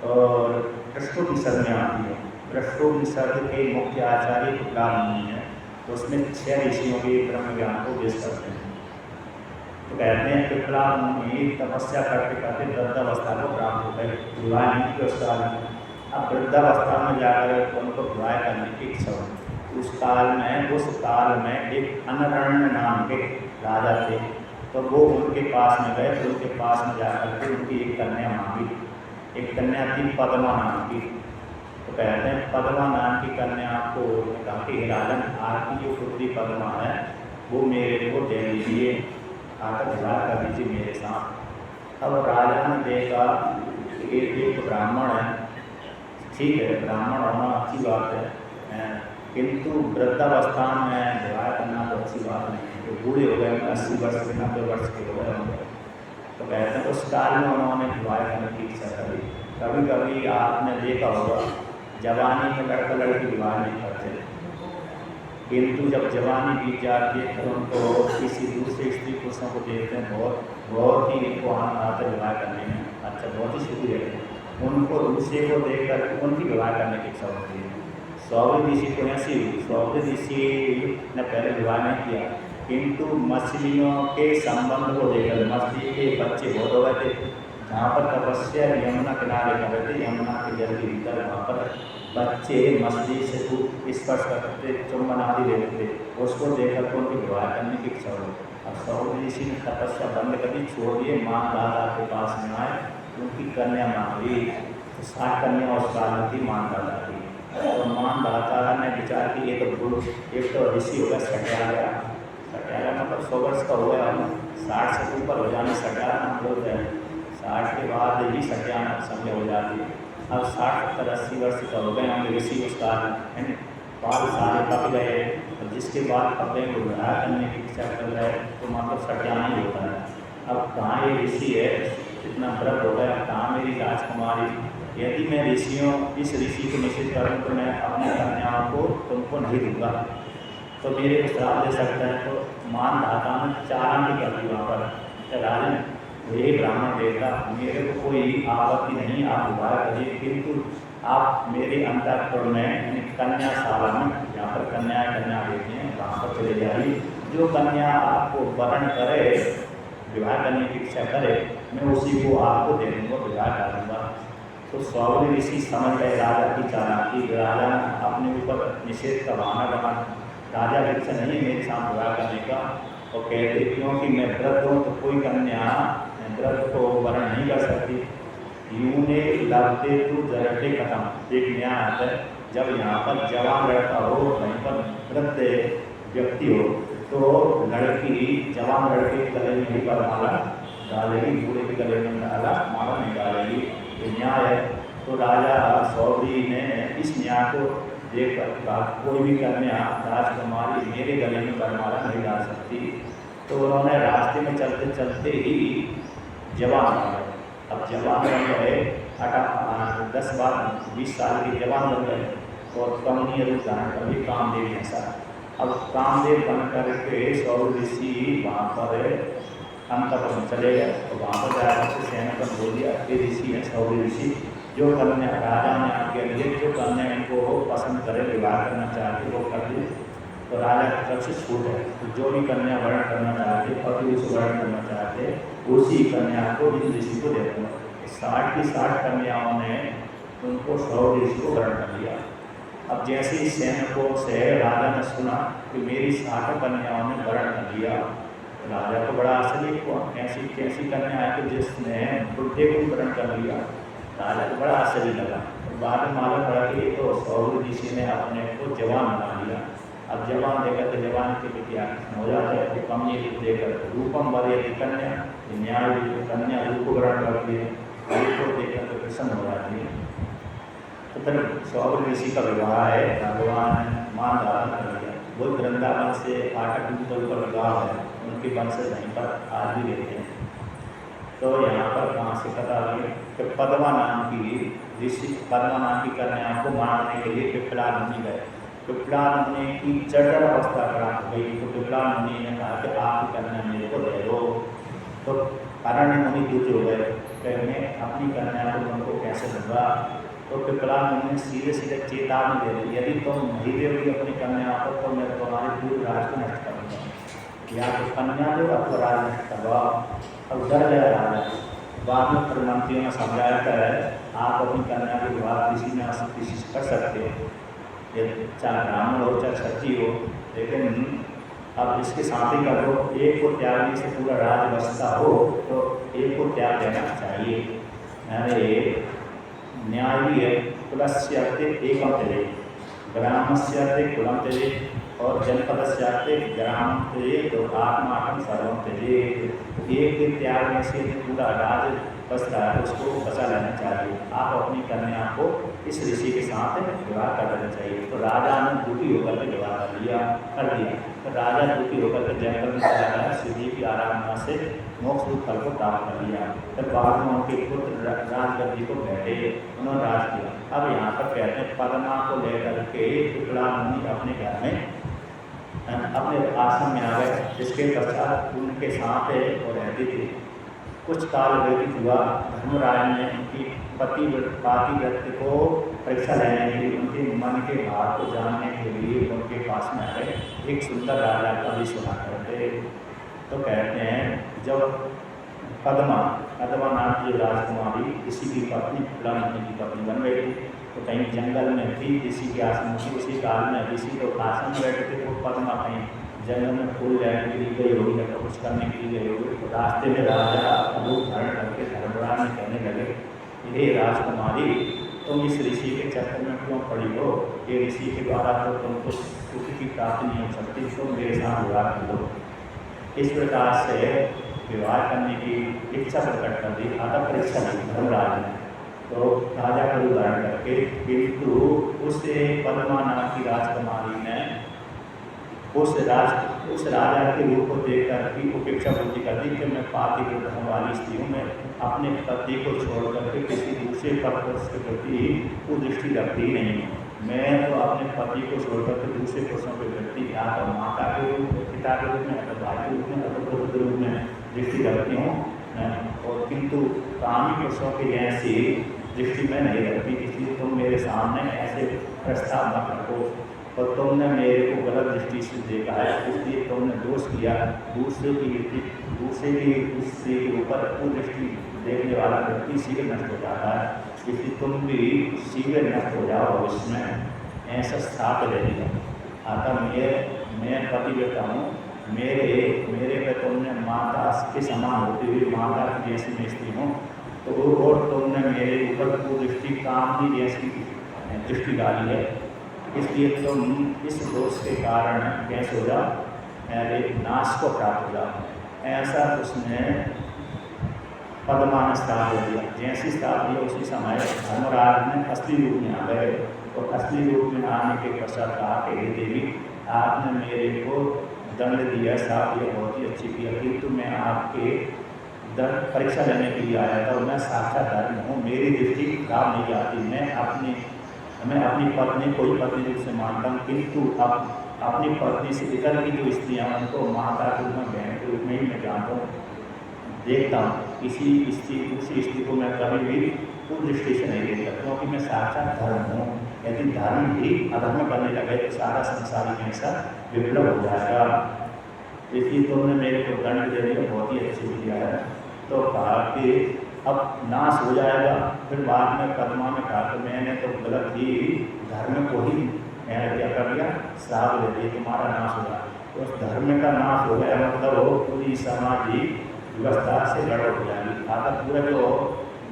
और पृष्ठोपनिषद में आती है। पृष्ठोपनिषद के मुख्य आचार्य पिप्पलाद मुनि हैं, तो उसमें 6 ऋषियों के ब्रह्म ज्ञान को उपदेश करते हैं। तो कहते हैं पिप्पलाद मुनि तपस्या करते करते वृद्धावस्था को प्राप्त हो गए, विवाह नहीं किया उस काल में। अब वृद्धावस्था में जाकर उनको विवाह करने की इच्छा हुई। उस काल में एक अनरण्य नाम के राजा थे, तो वो उनके पास में गए, तो उनके पास में जाकर के उनकी एक कन्या मांगी। एक कन्या थी पद्मा नाम की। तो कहते हैं पद्मा नाम की कन्या को कहा कि राजन, आपकी जो पुत्री पद्मा है वो मेरे को दे दीजिए, आकर विवाह कर दीजिए मेरे साथ। अब राजा ने देखा कि एक ब्राह्मण है, ठीक है ब्राह्मण होना अच्छी बात है, किंतु वृद्धावस्था में विवाह करना तो अच्छी बात नहीं है। तो बूढ़े हो गए, 80 वर्ष के 90 वर्ष के हो गए होंगे। तो कहते हैं उस काल में उन्होंने विवाह करने की इच्छा करी। कभी कभी आपने देखा होगा जवानी में लड़का लड़की विवाह नहीं करते, किंतु जब जवानी बीत जाती है तो उनको किसी दूसरे स्त्री पुरुषों को देखते हैं, बहुत ही इनको आनंद आता है विवाह करने में, अच्छा बहुत ही सुखी रहते हैं। उनको दूसरे को देख कर उनकी विवाह करने की इच्छा होती है। सौवी ऋषि को ऐसी हुई, सौवी ऋषि ने पहले विवाह नहीं किया, किंतु मछलियों के संबंध को देखकर, मछली के बच्चे बहुत हो गए थे, जहाँ पर तपस्या यमुना किनारे कर रहे थे, यमुना के जल के भीतर वहाँ पर बच्चे मछली से खूब स्पर्श करते, चुम्बन आदि लेते थे, उसको देखकर उनकी विवाह करने की इच्छा हुई। अब सौवी ऋषि ने तपस्या बंद कर दी, छोड़ दिए, माँ दादा के पास में आए, उनकी कन्या मांगी। 60 कन्या उस काल में थी मान दादा की। और मान दादा ने विचार की एक तो ऋषि होगा सट्यारा, सट्यारा मतलब 100 वर्ष का हो गया, 60 से ऊपर हो जाना सट्यारा हम बोलते हैं, 60 के बाद ही सट्याना समय हो जाती है। अब 60, 70, 80 वर्ष का हो गए हम ऋषि उस काल में, बाल सारे पक गए, और जिसके बाद पकड़े को विवाह करने की इच्छा कर रहे तो मतलब सट्याना ही होता है। अब कहाँ ये ऋषि है, इतना व्रत हो गया, कहाँ मेरी राजकुमारी, यदि मैं इस ऋषि को निश्चित करूँ तो मैं अपनी कन्याओं को तुमको नहीं दूंगा, तो मेरे को श्राप दे सकता है। तो मान दाता ने चारण कर दी वहाँ पर, राजन यही ब्राह्मण देवता, मेरे को कोई आपत्ति नहीं, आप विवाह करिए, किंतु आप मेरे अंतःपुर में कन्याशाला में, जहाँ पर कन्या देती हैं वहाँ पर चले जाइए, जो कन्या आपको वर्ण करे, विवाह करने की इच्छा करे, मैं उसी को आपको दे दूँगा, विवाह कर दूँगा। तो सौवी ऋषि समझ गए राजा की चालाकी, राजा अपने ऊपर निषेध का बहाना बना, राजा की इच्छा नहीं मेरे साथ विवाह करने का, और कहते क्योंकि मैं व्रत हूँ तो कोई कन्या व्रत को वर्ण नहीं कर सकती। यूँ ने लगते तो जरटे खत्म, एक न्याय आता है, जब यहाँ पर जवान लड़का हो, वहीं पर वृद्ध व्यक्ति हो, तो लड़की जवान लड़के के गले में माला डालेगी, बूढ़े के गले में माला नहीं डालेगी, न्याय है। तो राजा सौवी ने इस न्याय को देखकर कहा कोई भी कन्या राजकुमारी मेरे गले में वरमाला नहीं डाल सकती। तो उन्होंने रास्ते में चलते चलते ही जवान बन गए। अब जवान बन गए, 10-20 साल के जवान बन गए, और कमनीय रूप धारण कर भी कामदेव जैसा। अब कामदेव बन करके सौवी ऋषि वहाँ पर अंतपुर में चले गए, तो वहाँ पर जाकर सेना पर बोल दिया कि ऋषि है सौवी ऋषि, जो कन्या राजा ने आपके लिए जो कन्या इनको पसंद करे, विवाह करना चाहते वो कर दे। तो राजा की तरफ से छूट है, तो जो भी कन्या वर्ण करना चाहते, पति उस वर्ण करना चाहते, उसी कन्या को इस ऋषि को दे दूँगा। 60 की 60 कन्याओं ने उनको सौवी ऋषि को वर्ण कर दिया। अब जैसे ही सैनिकों से राजा ने सुना कि मेरी 60 कन्याओं ने वर्ण कर दिया, राजा को बड़ा आश्चर्य हुआ, कैसी कैसी कन्या है कि जिसने बुढ़े को ग्रहण कर लिया। राजा को बड़ा आश्चर्य लगा। बाद में मालूम पड़ा कि तो सौर ऋषि ने अपने को जवान बना लिया। अब जवान देखकर तो जवान के लिए क्या हो जाता है, तो कम ये देकर रूपम वरीयति कन्या, न्याय कन्या रूप को ग्रहण करती है, रूप को देखकर तो प्रसन्न हो जाती है। तो फिर सौर ऋषि का विवाह है, भगवान मान धारण कर लिया। वो वृंदावन से पाटक ऊपर गाँव है, उनके वंशज वहीं पर आज भी रहते हैं। तो यहाँ पर कहाँ से पता लगे कि पद्मा नाम की ऋषि, पद्मा नाम की कन्या को मारने के लिए पिपला मुनि गए। पिपला मुनि की जटिल अवस्था प्राप्त हो गई, तो पिपला मुनि ने कहा कि आपकी कन्या मेरे को दे दो। तो अरण्य मुनि दूर हो गए, कहने अपनी कन्या को उनको कैसे दूंगा। तो पिपला मुनि सीधे सीधे चेतावनी दे दी, यदि तुम नहीं दोगी अपनी कन्या को तो मैं तुम्हारे पूरे राज को नष्ट करूँगा, या तो कन्या दो अथवा राज नष्ट करवाओ। अब डर गया राजा। बाद में फिर मंत्रियों ने समझाया है आप अपनी कन्या के विवाह किसी न किसी से कर सकते हो, ये चाहे ब्राह्मण हो चाहे क्षत्रिय हो, लेकिन अब इसके साथ ही करो, एक को त्यागने से पूरा राज बसता हो तो एक को त्याग देना चाहिए। यानी न्याय भी है, कुलस्य अर्थे एकम त्यजे, ग्रामस्य अर्थे कुलम त्यजे और जनपदस्य अर्थे ग्राम त्यजे, तो आत्माकम सर्वम त्यजे। एक के त्याग में से पूरा राज बस रहा है, उसको बचा लेना चाहिए। आप अपनी कन्या को इस ऋषि के साथ विवाह कर देना चाहिए। तो राजा ने दुखी होकर के विवाह कर दिया। तो राजा दुखी होकर के जंगल में चला गया, शिवजी की आराधना से मोक्ष रूप फल को प्राप्त कर लिया। फिर बाद में उनके पुत्र राजगद्दी को बैठे, उन्होंने राज किया। अब यहाँ पर कहते हैं पद्मा को लेकर के पिपला मुनि अपने घर में अपने आश्रम में आ गए, जिसके पश्चात उनके साथ वो रहती थी। कुछ काल व्यतीत हुआ, धर्मराज ने उनकी पातिव्रत्य को परीक्षा लेने के लिए, उनके मन के भाव को जानने के लिए उनके पास में आए। एक सुंदर राजा का भी सुना करते। तो कहते हैं जब पद्मा नाम की राजकुमारी किसी की पत्नी पिपला मुनि की पत्नी बन गई थी, तो कहीं जंगल में थी, किसी के आश्रम थी, उसी काल में किसी को आश्रम में बैठे थे, वो पद्मा कहीं जंगल में फूल लेने के लिए गई होगी या कुछ करने के लिए गई होगी। तो रास्ते में राजा रूप धारण करके धर्मराज में कहने लगे, ये राजकुमारी तुम इस ऋषि के चक्कर में क्यों पड़ी हो, ये ऋषि के द्वारा तो तुमको सुख की प्राप्ति नहीं हो सकती, तुम मेरे साथ विवाह कर लो। इस प्रकार से विवाह करने की इच्छा प्रकट कर दी। अतः परीक्षा दी धर्मराज ने, तो राजा का उदाहरण करके, किंतु उस पद्मा नाम की राजकुमारी ने उस राजा के रूप को देखकर की उपेक्षा बुद्धि कर दी कि मैं पातिव्रत होने वाली स्त्री हूँ, मैं अपने पति को छोड़ करके किसी दूसरे पुरुष के प्रति कुदृष्टि रखती ही नहीं हूँ। मैं तो अपने पति को छोड़कर के दूसरे पुरुषों के प्रति या तो माता के रूप में, पिता के रूप में, अथवा भाई के रूप में, अथवा पुत्र के रूप में दृष्टि रखती हूँ, और किंतु कामी पुरुषों की ऐसी दृष्टि में नहीं रखती। इसलिए तुम मेरे सामने ऐसे प्रस्ताव मत रखो, और तुमने मेरे को गलत दृष्टि से देखा है, इसलिए तुमने दोष किया। दूसरे की स्त्री के ऊपर कुदृष्टि देखने वाला व्यक्ति शीघ्र नष्ट हो जाता है, इसलिए तुम भी शीघ्र नष्ट हो जाओ भविष्य में, ऐसा साथ ले लिया। अतः मैं पतिव्रता हूँ, मेरे पे तुमने माता के समान होती हुई माता की जैसी मैं स्त्री हूँ, तो और तुमने मेरे ऊपर कुदृष्टि कामनी जैसी दृष्टि डाली है, इसलिए तुम इस दोष के कारण कैसे हो जाओ, मेरे नाश को प्राप्त हो जाओ। ऐसा उसने पद्मा ने श्राप दिया। जैसी श्राप दिया उसी समय धर्मराज ने असली रूप में आ गए, और असली रूप में आने के पश्चात कहा कि हे देवी, आपने मेरे को दंड दिया, श्राप दिया, बहुत ही अच्छी किया, किंतु मैं आपके परीक्षा लेने के लिए आया था, मैं साक्षात धर्म हूँ, मेरी दृष्टि खराब नहीं जाती, मैं अपनी पत्नी को ही पत्नी रूप से मानता हूँ, किंतु अब अपनी पत्नी से इतर की जो स्त्रियाँ उनको माता के रूप में, बहन के रूप में ही मैं जानता हूँ, देखता हूँ। किसी दूसरी स्त्री को मैं कभी भी कुदृष्टि से नहीं देखता, क्योंकि मैं साक्षात धर्म हूँ। यदि धर्म ही अधर्म करने लगे तो सारा संसार ही ऐसा विप्लव हो जाएगा। इसलिए तुमने मेरे को दंड देने का बहुत ही अच्छी किया है। तो कहा कि अब नाश हो जाएगा। फिर बाद में पद्मा ने कहा कि मैंने तो गलत ही धर्म को ही मैंने क्या कर दिया, श्राप दे दिया, तुम्हारा नाश हो जाए। उस धर्म का नाश हो गया मतलब वो पूरी सामाजिक व्यवस्था से गड़बड़ हो जाएगी। अगर पूरा जो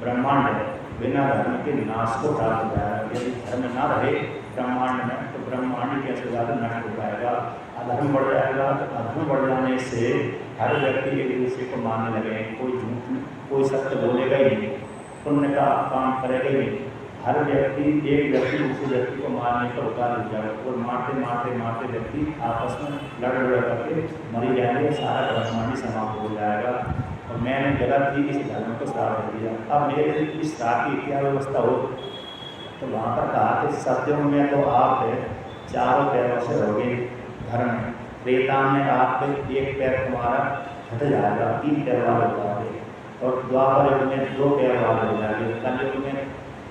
ब्रह्मांड है बिना धर्म के नाश को प्राप्त हो जाएगा। यदि धर्म ना रहे ब्रह्मांड में तो ब्रह्मांड के असुविधा नष्ट हो जाएगा, अधर्म बढ़ जाएगा। तो अधर्म बढ़ जाने से हर व्यक्ति एक दूसरे को मानने लगे, कोई झूठ कोई सत्य बोलेगा ही नहीं, पुण्य का काम करेगा ही नहीं। हर व्यक्ति एक व्यक्ति दूसरे व्यक्ति को मारने पर उतार हो जाएगा और मारते मारते मारते व्यक्ति आपस में लड़ करके मरी जाएंगे, सारा ब्रह्मांड समाप्त हो जाएगा। और मैंने गलत ही इस धर्म को श्राप दे दिया। अब मेरे इस श्राप की क्या व्यवस्था हो, तो वहाँ पर कहा कि सत्युग में तो आप चारों पैरों से रहोगे धर्म में, त्रेता में आप एक पैर तुम्हारा हट जाएगा, 3 पैर वाले हो जाओगे, और द्वापर युग में 2 पैर वाले हो जाएंगे, कलयुग में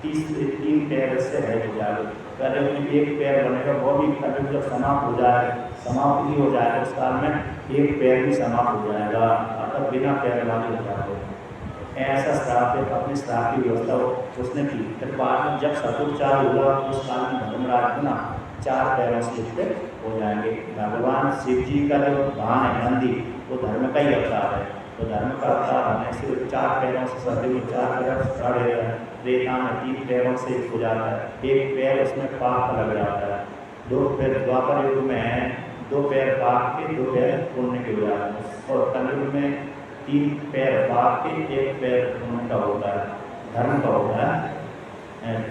3 पैर से रह हो जाएगा, कलयुग में 1 पैर बनेगा, वो भी कलयुग जब समाप्त हो जाए, समाप्त ही हो जाएगा उस काल में 1 पैर भी समाप्त हो जाएगा, अर्थात बिना पैर वाले हो जाएगा। ऐसा श्राप है, अपने श्राप की व्यवस्था उसने की। फिर बाद में जब सतयुग चालू हुआ उस काल में धर्मराज ना 4 पैरों से युक्त हो जाएंगे। भगवान शिव जी का जो वाहन है नंदी, वो धर्म का ही अवतार है, तो धर्म का अवतार होने से 4 पैरों से सतयुग में 4 पैर खड़े हैं, त्रेता में 3 पैरों से हो जाता है, 1 पैर उसमें पाप लग जाता है, 2 पैर द्वापर युग में 2 पैर पाप के 2 पैर पुण्य के हो जाते हैं, और कलयुग में 3 पैर पाप के 1 पैर पुण्य का होता है, धर्म का होता है।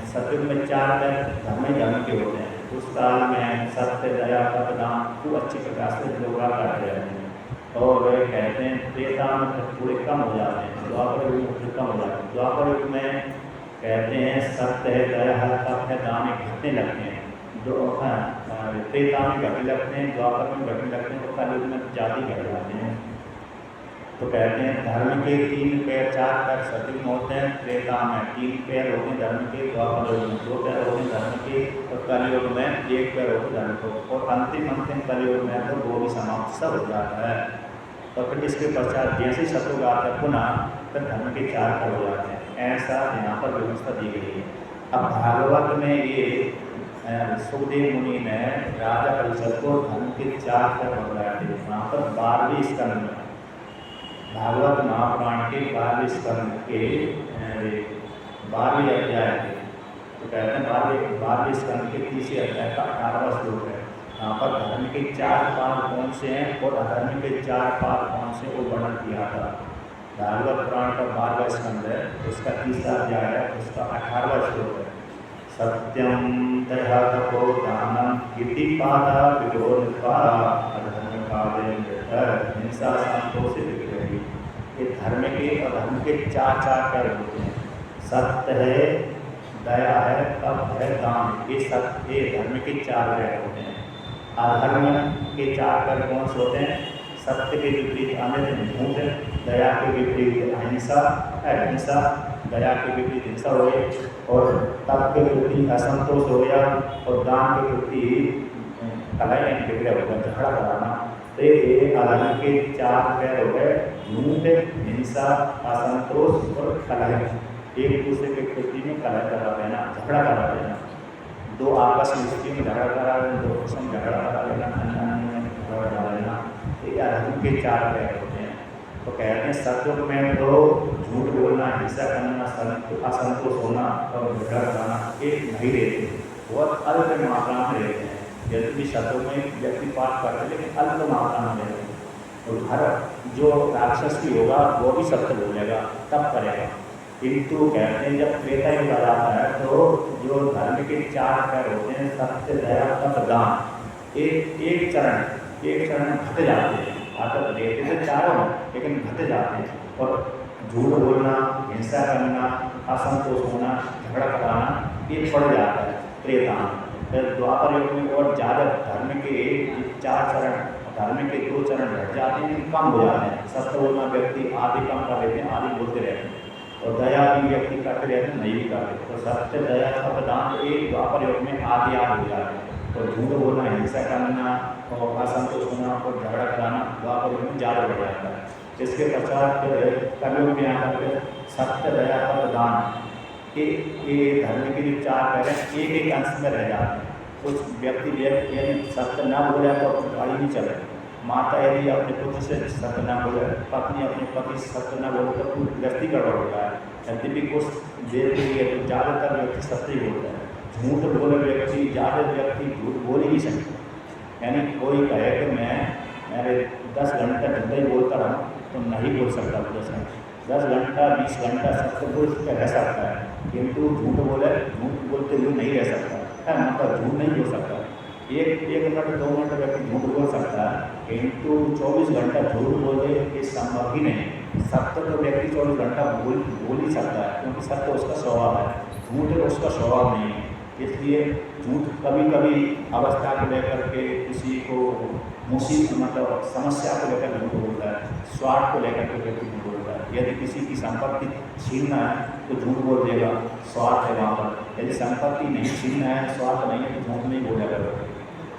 सतयुग में 4 पैर धर्म के होते हैं। उस काल में सत्य दया तप दान खूब अच्छे प्रकार से लोग करते रहते हैं, और वे कहते हैं त्रेता में थोड़े कम हो जाते हैं, द्वापर युग में थोड़े कम हो जाते हैं। द्वापर युग में कहते हैं सत्य है, दया है, तप है, दान घटने लगते हैं, त्रेता में घटने लगते हैं, द्वापर में घटने लगते हैं, और कलयुग में जाति घट जाते हैं। तो कहते हैं धर्म के 3 पैर 4 पैर सतयुग में होते हैं, त्रेता में 3 पैर होते हैं धर्म के, द्वापर युग में 2 पैर होते हैं धर्म के, और कलयुग में 1 पैर होते हैं धर्म को, और अंतिम कलयुग में तो वो भी समाप्त सब हो जाता है। और फिर इसके पश्चात जैसे सतयुग आता है पुनः फिर धर्म के 4 पैर हो जाते हैं। ऐसा यहाँ पर व्यवस्था दी गई है। अब भागवत में ये सुखदेव मुनि ने राजा परिषद को धर्म के 4 पैर बताया थे। वहाँ पर 12वें स्कंद में भागवत महापुराण के 12वें स्कंद के 12वें अध्याय है, तो कहते हैं 12वें स्कंद के 30वें अध्याय का 18वां श्लोक है। यहाँ पर धर्म के 4 पाद कौन से हैं और अधर्म के 4 पाद कौन से वो वर्णन किया था। भागवत पुराण का 12वां स्कंद है, उसका 30वां अध्याय है, उसका 18वां श्लोक है। सत्यम दया तपो दानम कीर्तिपादा विरोधपा अधर्म काले हिंसा संतोष से विग्रही। ये धर्म के और धर्म के 4 पैर होते हैं। सत्य है, दया है, तप है, दान, ये सत्य ये धर्म के 4 पैर होते हैं। अधर्म के 4 पैर कौन से होते हैं? सत्य के विपरीत अनित झूठ, दया के विपरीत अहिंसा, दया के विपरीत हिंसा हो गई, और तप के प्रति असंतोष हो गया, और दान के प्रति कलह विग्रह हो गया, झगड़ा कराना। तो ये अधर्म के 4 पैर हो गए, झूठ, हिंसा, असंतोष और कलह। एक दूसरे के प्रति में कलह करा देना, झगड़ा करा देना, 2 आपस में स्थिति में झगड़ा करा देना, 2 आपस में झगड़ा करा देना, झगड़ा करा देना, ये अधर्म के 4 पैर होते हैं। तो कहते हैं सत्युग में तो झूठ बोलना, हिंसा करना, असंतोष होना और झगड़ा कराना ये नहीं रहते, बहुत अल्प मात्रा में रहते हैं। यदि भी सत्युग में व्यक्ति पाठ करते हैं लेकिन अल्प मात्रा में रहते हैं। और हर जो राक्षस भी होगा वो भी सत्य बोलेगा, तब करेगा। किंतु कहते हैं जब त्रेता युग आ जाता है तो जो धर्म के 4 पैर होते हैं, सत्य, दया, तप, दान, एक चरण घट जाते हैं। आदत रहते थे चारों लेकिन घट जाते हैं, और झूठ बोलना, हिंसा करना, असंतोष होना, झगड़ा कराना ये पड़ जाता है त्रेता में। फिर द्वापर युग में और ज़्यादा धर्म के 4 चरण, धर्म के 2 चरण घट जाते हैं, कम हो जाते हैं। सत्य बोलना व्यक्ति आदि कम कर लेते हैं, आदि बोलते रहते हैं, और दया भी व्यक्ति करते रहते हैं, नहीं भी करते। तो सत्य, दया, तप, दान एक द्वापर युग में आदि हो जाते हैं, और झूठ बोलना, हिंसा करना और असंतोष होना और झगड़ा कराना द्वापर युग में ज़्यादा बढ़ जाता है। इसके पश्चात कलयुग में आकर के सत्य, दया, तप, दान ये धर्म के जो 4 पैर हैं एक अंश में रह जाते हैं। कुछ व्यक्ति यदि सत्य न बोले तो गाड़ी नहीं चले, माता यदि अपने पुत्र से सत्य न बोले, पत्नी अपने पति से सत्य न बोले तो पूरी गृहस्थी गड़बड़ हो रहा है। यद्यपि कुछ देर के लिए तो ज़्यादातर व्यक्ति सत्य ही बोलता है। झूठ बोले व्यक्ति, ज़्यादा व्यक्ति झूठ बोल ही नहीं सकते। यानी कोई कहे कि मैं मेरे 10 घंटा झूठा ही बोलता रहा तो नहीं बोल सकता। जैसे 10 घंटा 20 घंटा सत्य बोल के रह सकता है, किंतु झूठ बोलते हुए नहीं रह सकता है। मतलब झूठ नहीं बोल सकता। एक मिनट 2 मिनट व्यक्ति झूठ बोल सकता है, किंतु 24 घंटा झूठ बोले ये संभव ही नहीं। सत्य तो व्यक्ति 24 घंटा बोल ही सकता है, क्योंकि सत्य उसका स्वभाव है, झूठ उसका स्वभाव नहीं है। इसलिए झूठ कभी कभी अवस्था को लेकर के किसी को मुसीबत मतलब समस्या को लेकर झूठ बोलता है, स्वार्थ को लेकर के व्यक्ति झूठ बोलता है। यदि किसी की संपत्ति छीनना है तो झूठ बोल देगा, स्वार्थ है वहाँ पर। यदि संपत्ति नहीं छीनना है, स्वार्थ नहीं है, तो झूठ नहीं बोलेगा।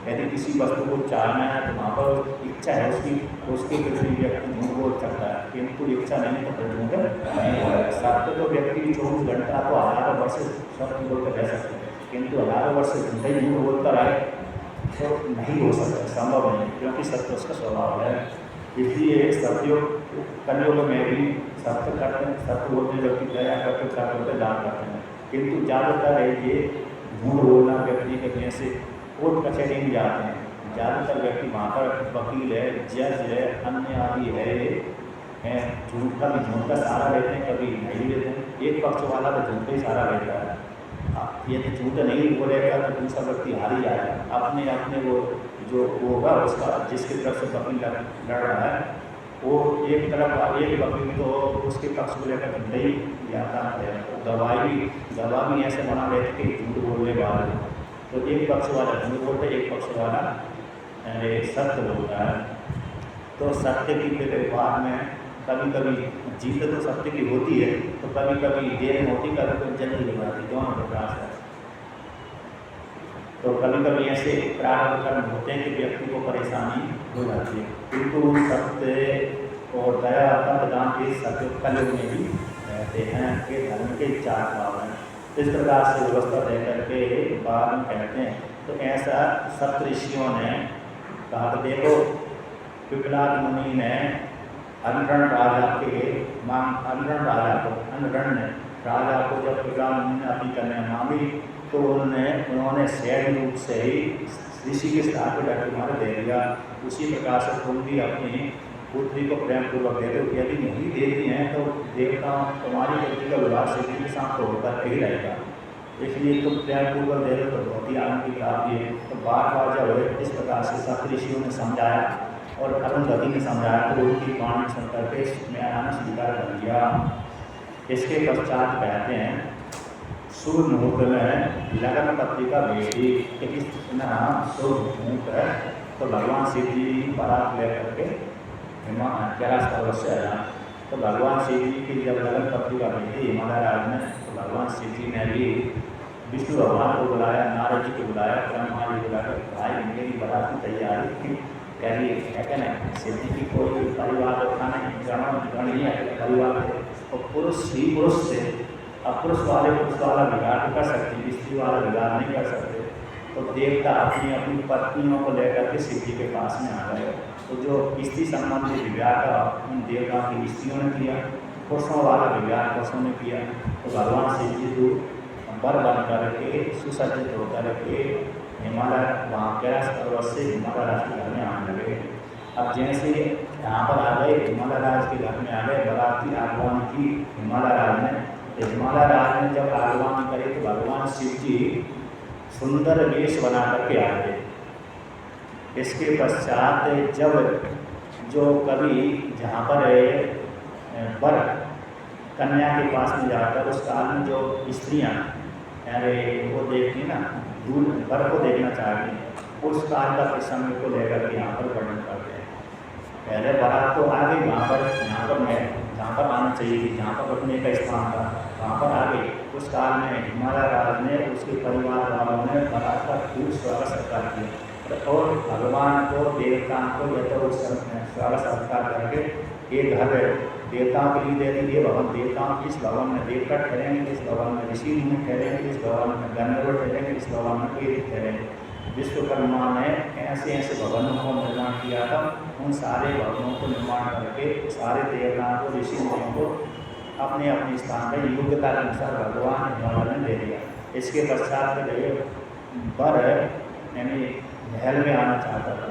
यदि किसी वस्तु को चाहना है तो वहाँ पर इच्छा है उसकी, उसके प्रति व्यक्ति झूठ बोल सकता है, किंतु इच्छा नहीं है तो फिर झूठ नहीं बोलेगा। सत्य तो व्यक्ति 24 घंटा तो 1000 वर्ष सत्य बोलकर रह सकते हैं, किंतु 1000 वर्ष से झूठा ही झूठ बोलता रहे तो नहीं हो सकता, संभव नहीं, क्योंकि सत्य उसका स्वभाव है। इसलिए सत्योग कलयुग में भी सत्य करते हैं, सत्य बोलते व्यक्ति दया करते करते दान करते हैं, किंतु ज़्यादातर ये झूठ बोलना व्यक्ति के से कोर्ट कचहरी में जाते हैं। ज़्यादातर व्यक्ति वहाँ पर वकील है, जज है, अन्य आदि है, झूठ का सहारा लेते हैं, कभी नहीं लेते हैं। एक पक्ष वाला तो झूठ का ही सहारा लेता है। यदि झूठ नहीं बोलेगा तो दूसरा व्यक्ति हार ही जाएगा। अपने वो जो होगा उसका, जिसकी तरफ से वकील लड़ रहा है, वो एक वकील तो उसके पक्ष को लेकर नहीं जाता है। गवाह भी ऐसे बना लेते कि झूठ बोलने वाले, तो एक पक्ष वाला झूठ बोलता है, एक पक्ष वाला सत्य बोलता है। तो सत्य की फिर बाद में कभी कभी जीत तो सत्य की होती है, तो कभी कभी देर में होती, कभी कभी जल्दी हो जाती, दोनों प्रकार है। तो कभी कभी ऐसे प्रारंभ कर्म होते हैं कि व्यक्ति को परेशानी हो जाती है, किंतु सत्य और दया तप दान के सत्य कलयुग में भी रहते हैं कि धर्म के 4 भाव हैं। इस प्रकार से व्यवस्था दे करके बाद में कहते हैं। तो ऐसा सप्त ऋषियों ने कहा। तो देखो, पिपलाद मुनि ने अनरण राजा को जब पिपलाद मुनि ने अपनी कन्या मांगी तो उन्होंने सहज रूप से ही ऋषि के साथ डर दे दिया। उसी प्रकार से तुम भी अपनी पुत्री को प्रेम पूर्वक दे दो। यदि नहीं देती हैं तो देवता तुम्हारी पुत्री का विवाह सिद्धि के साथ तो होकर ही रहेगा, इसलिए तुम प्रेम पूर्वक दे दो तो बहुत ही आनंद की बात है। तो बार जब हुए इस प्रकार से सप्त ऋषियों ने समझाया और अरुंधति ने समझाया तो उनकी वाणी सुन करके मैं आना स्वीकार कर लिया। इसके पश्चात कहते हैं, शुभ मुहूर्त में लगन पत्रिका भेजी कि इस शुभ मुहूर्त है। तो भगवान शिव जी बारात लेकर के कैलाश पर्वत से आया। तो भगवान शिव जी की जब लगन पत्रिका भेजी हिमालय राज में, तो भगवान शिव जी ने भी विष्णु भगवान को बुलाया, नारद जी को बुलाया, ब्रह्मा जी को बुलाकर भाई मेरी बारात की तैयारी की कह है क्या नहीं। शिव जी की कोई परिवार रखा नहीं, गण ही है परिवार और पुरुष ही पुरुष से। अब पुरुष वाला विवाह कर सकते, स्त्री वाला विवाह नहीं कर सकते। तो देवता अपनी अपनी पत्नियों को लेकर के शिव जी के पास में आ गए। तो जो स्त्री संबंधी विवाह का उन देवता की स्त्रियों ने किया, पुरुषों वाला विवाह पुरुषों ने किया। तो भगवान शिव जी को वर बन करके सुसज्जित होकर के हिमालय वहाँ कैलाश पर्वत से हिमालय राज के घर में आने लगे। अब जैसे यहाँ पर आ गए, हिमालय राज के घर में आ गए, बाराती आगमन की हिमालय राज ने। हिमालय राज ने जब आगमन करे तो भगवान शिव जी सुंदर वेश बना करके आ गए। इसके पश्चात जब जो कभी जहाँ पर वर कन्या के पास में जाकर उस काल में जो स्त्रियाँ वो देखती ना, दूर वर को देखना चाहती हैं, उस काल का प्रसंग को लेकर के यहाँ पर वर्णन करते हैं। पहले बारात तो आ गई वहाँ पर, यहाँ पर मैं जहाँ पर आना चाहिए थी, जहाँ पर रुकने का स्थान था वहाँ पर आ गई। उस काल में हिमालय राज ने उसके परिवार वालों ने बारात का खूब स्वागत सत्कार किया और भगवान को देवताओं को यथोचित स्वागत सत्कार करके एक घर देवताओं के लिए दे दिए। भवन देवताओं इस भवन में देवता ठहरेंगे, इस भवन में ऋषि मुनि ठहरेंगे, इस भवन में गंधर्व ठहरेंगे, इस भवन में वेद ठहरेंगे। विश्वकर्मा ने ऐसे ऐसे भवनों का निर्माण किया था। उन सारे भवनों को निर्माण करके सारे देवताओं को, ऋषि मुनियों को अपने अपने स्थान पर योग्यता के अनुसार भगवान हिमालय ने दे दिया। इसके पश्चात वर यानी महल में आना चाहता था।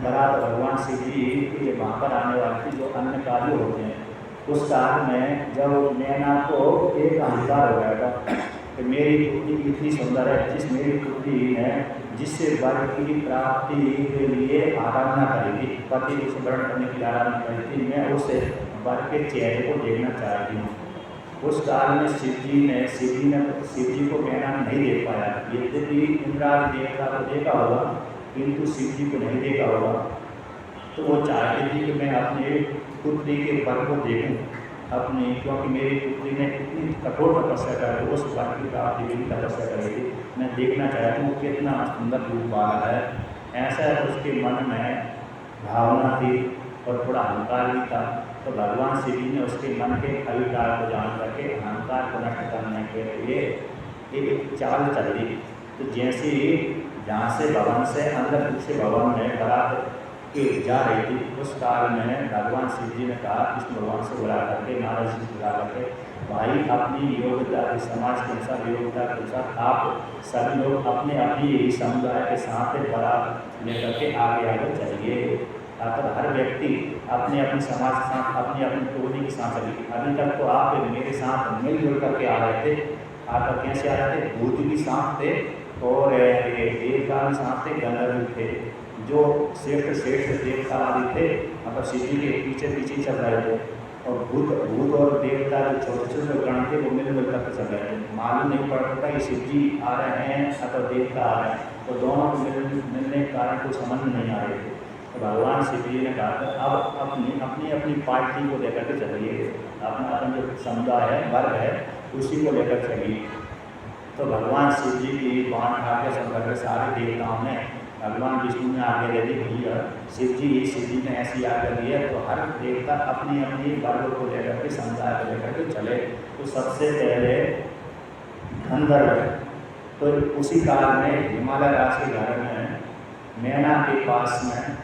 बरात भगवान शिव जी के वहाँ पर आने वाले थे जो अन्य कार्य होते हैं। उस काल में जब मैना को एक अहंकार हो गया था कि मेरी पुत्री इतनी सुंदर है, जिस मेरी पुत्री ने जिससे वर की प्राप्ति के लिए आराधना करी थी, पति को स्मरण करने की आराधना करी थी, मैं उस वर के चेहरे को देखना चाहती हूँ। उस काल में शिव जी को मैना नहीं देख पाया। यद्यपि इंद्रादि देवता को देखा होगा किंतु शिव जी को नहीं देखा होगा। तो वो चाहती थी कि मैं अपने पुत्री के वर को देखूं अपनी, क्योंकि मेरी पुत्री ने इतनी कठोर तपस्या कर उस वर की प्राप्ति के लिए तपस्या करी थी। मैं देखना चाहती हूँ कितना सुंदर रूप वाला है। ऐसा उसके मन में भावना थी और थोड़ा अहंकार भी था। तो भगवान शिव जी ने उसके मन के अभिप्राय को जान करके अहंकार को नष्ट करने के लिए एक चाल चल दी। तो जैसे जहाँ से भवन से अंदर दूसरे भवन में बारात के जा रही थी, उस काल में भगवान शिव जी ने कहा कृष्ण भगवान से बुला करके, नारद जी से बुला करके, भाई अपनी योग्यता के समाज के अनुसार योग्यता के अनुसार आप सभी लोग अपने अपनी समुदाय के साथ बारात लेकर के आगे आगे चलिए। अगर हर व्यक्ति अपने अपने समाज के साथ अपनी अपनी टोली के साथ चलिए। अभी तक तो आप मेरे साथ मिलजुल करके आ रहे थे। आकर कैसे आ रहे थे? भूत भी साथ थे और देवता भी साथ थे, गंधर्व थे। जो श्रेष्ठ देवता आदि थे मतलब शिव जी के पीछे पीछे चल रहे थे, और भूत और देवता जो छोटे छोटे गण थे वो मिलजुल करके चल रहे थे। मालूम नहीं पड़ता था कि शिव जी आ रहे हैं अथवा देवता आ रहे हैं, तो दोनों को मिलने के कारण कुछ समझ में नहीं आ रहे थे। तो भगवान शिव जी ने कहा अब अपनी अपनी पार्टी को लेकर के चलिए, अपना अपना जो समुदाय है, वर्ग है, उसी को लेकर चलिए। तो भगवान शिव जी की बाण आगे सुन करके सारे देवताओं ने भगवान विष्णु ने आगे दे दी भैया शिव जी ने ऐसी आज्ञा दी है। तो हर देवता अपनी अपनी वर्ग को लेकर के समुदाय को लेकर के चले। तो सबसे पहले गंधर्व, तो उसी काल में हिमालय राज के घर में मैना के पास में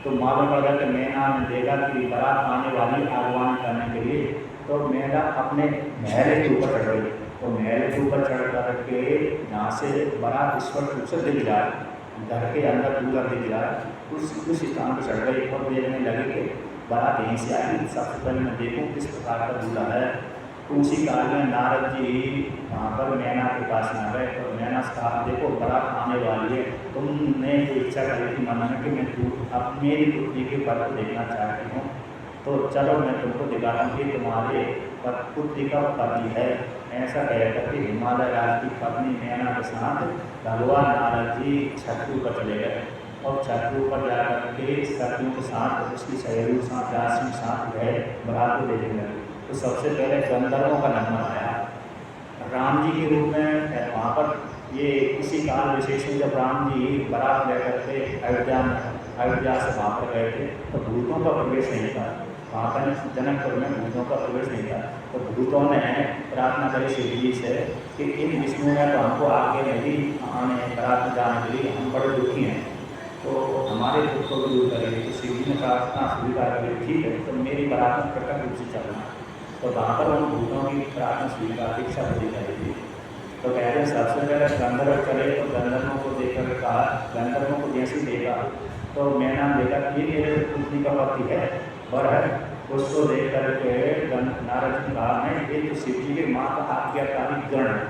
तो मालूम पड़ा कि मैना ने देखा कि बारात आने वाली आह्वान करने के लिए। तो मैना अपने महल के ऊपर चढ़ गई। तो महल के ऊपर चढ़ करके यहाँ से बारात स्पष्ट रूप से दिख रहा है, घर के अंदर दूर दिख रहा है, उस स्थान पर चढ़ गई और देखने लगे कि बारात यहीं से आई। सबसे पहले मैं देखूँ किस प्रकार का दूल्हा है। तो उसी काल में नारद जी वहाँ पर मैना के पास में गए। तो मैना से कहा देखो बारात आने वाली है, तुमने जो इच्छा करी थी मन में कि मैं अब मेरी पुत्री के वर को देखना चाहती हूँ, तो चलो मैं तुमको दिखाता हूँ कि तुम्हारे पुत्री का पति है। ऐसा कह करके हिमालय राज की पत्नी मैना के साथ भगवान नारद जी छतरी पर चले गए। और छतरी पर जा करके सखियों के साथ उसकी सहेलियों के साथ दासियों के साथ गए बारात को देखने लगे। तो सबसे पहले गंधर्वों का नंबर आया राम जी के रूप में। वहाँ पर ये इसी काल विशेष में जब राम जी बारात लेकर के अयोध्या से वहाँ पर गए थे तो भूतों का प्रवेश नहीं था। वहाँ पर जनकपुर में भूतों का प्रवेश नहीं था। तो भूतों ने प्रार्थना करी शिव जी से कि इन विष्णु ने तो हमको आगे नहीं आने बारात में जाने के लिए, हम बड़े दुखी हैं, तो हमारे दुख को दूर करेंगे। तो शिव जी ने प्रार्थना स्वीकार करी, ठीक है तो मेरी बारात में प्रकट रूप से चलना। तो वहाँ पर उन भूतों की प्रार्थना स्वीकार इच्छा पूरी करी थी। तो कहते हैं सबसे पहले गंधर्व चले। तो गंधर्वों को देखकर कहा, गंधर्वों को जैसे देखा तो मैंने देखा कि ये मेरे पुत्री का पति है, वर है। उसको देख करके नारद जी कहा नहीं ये तो शिव जी के माँ का आज्ञाकारी गण है।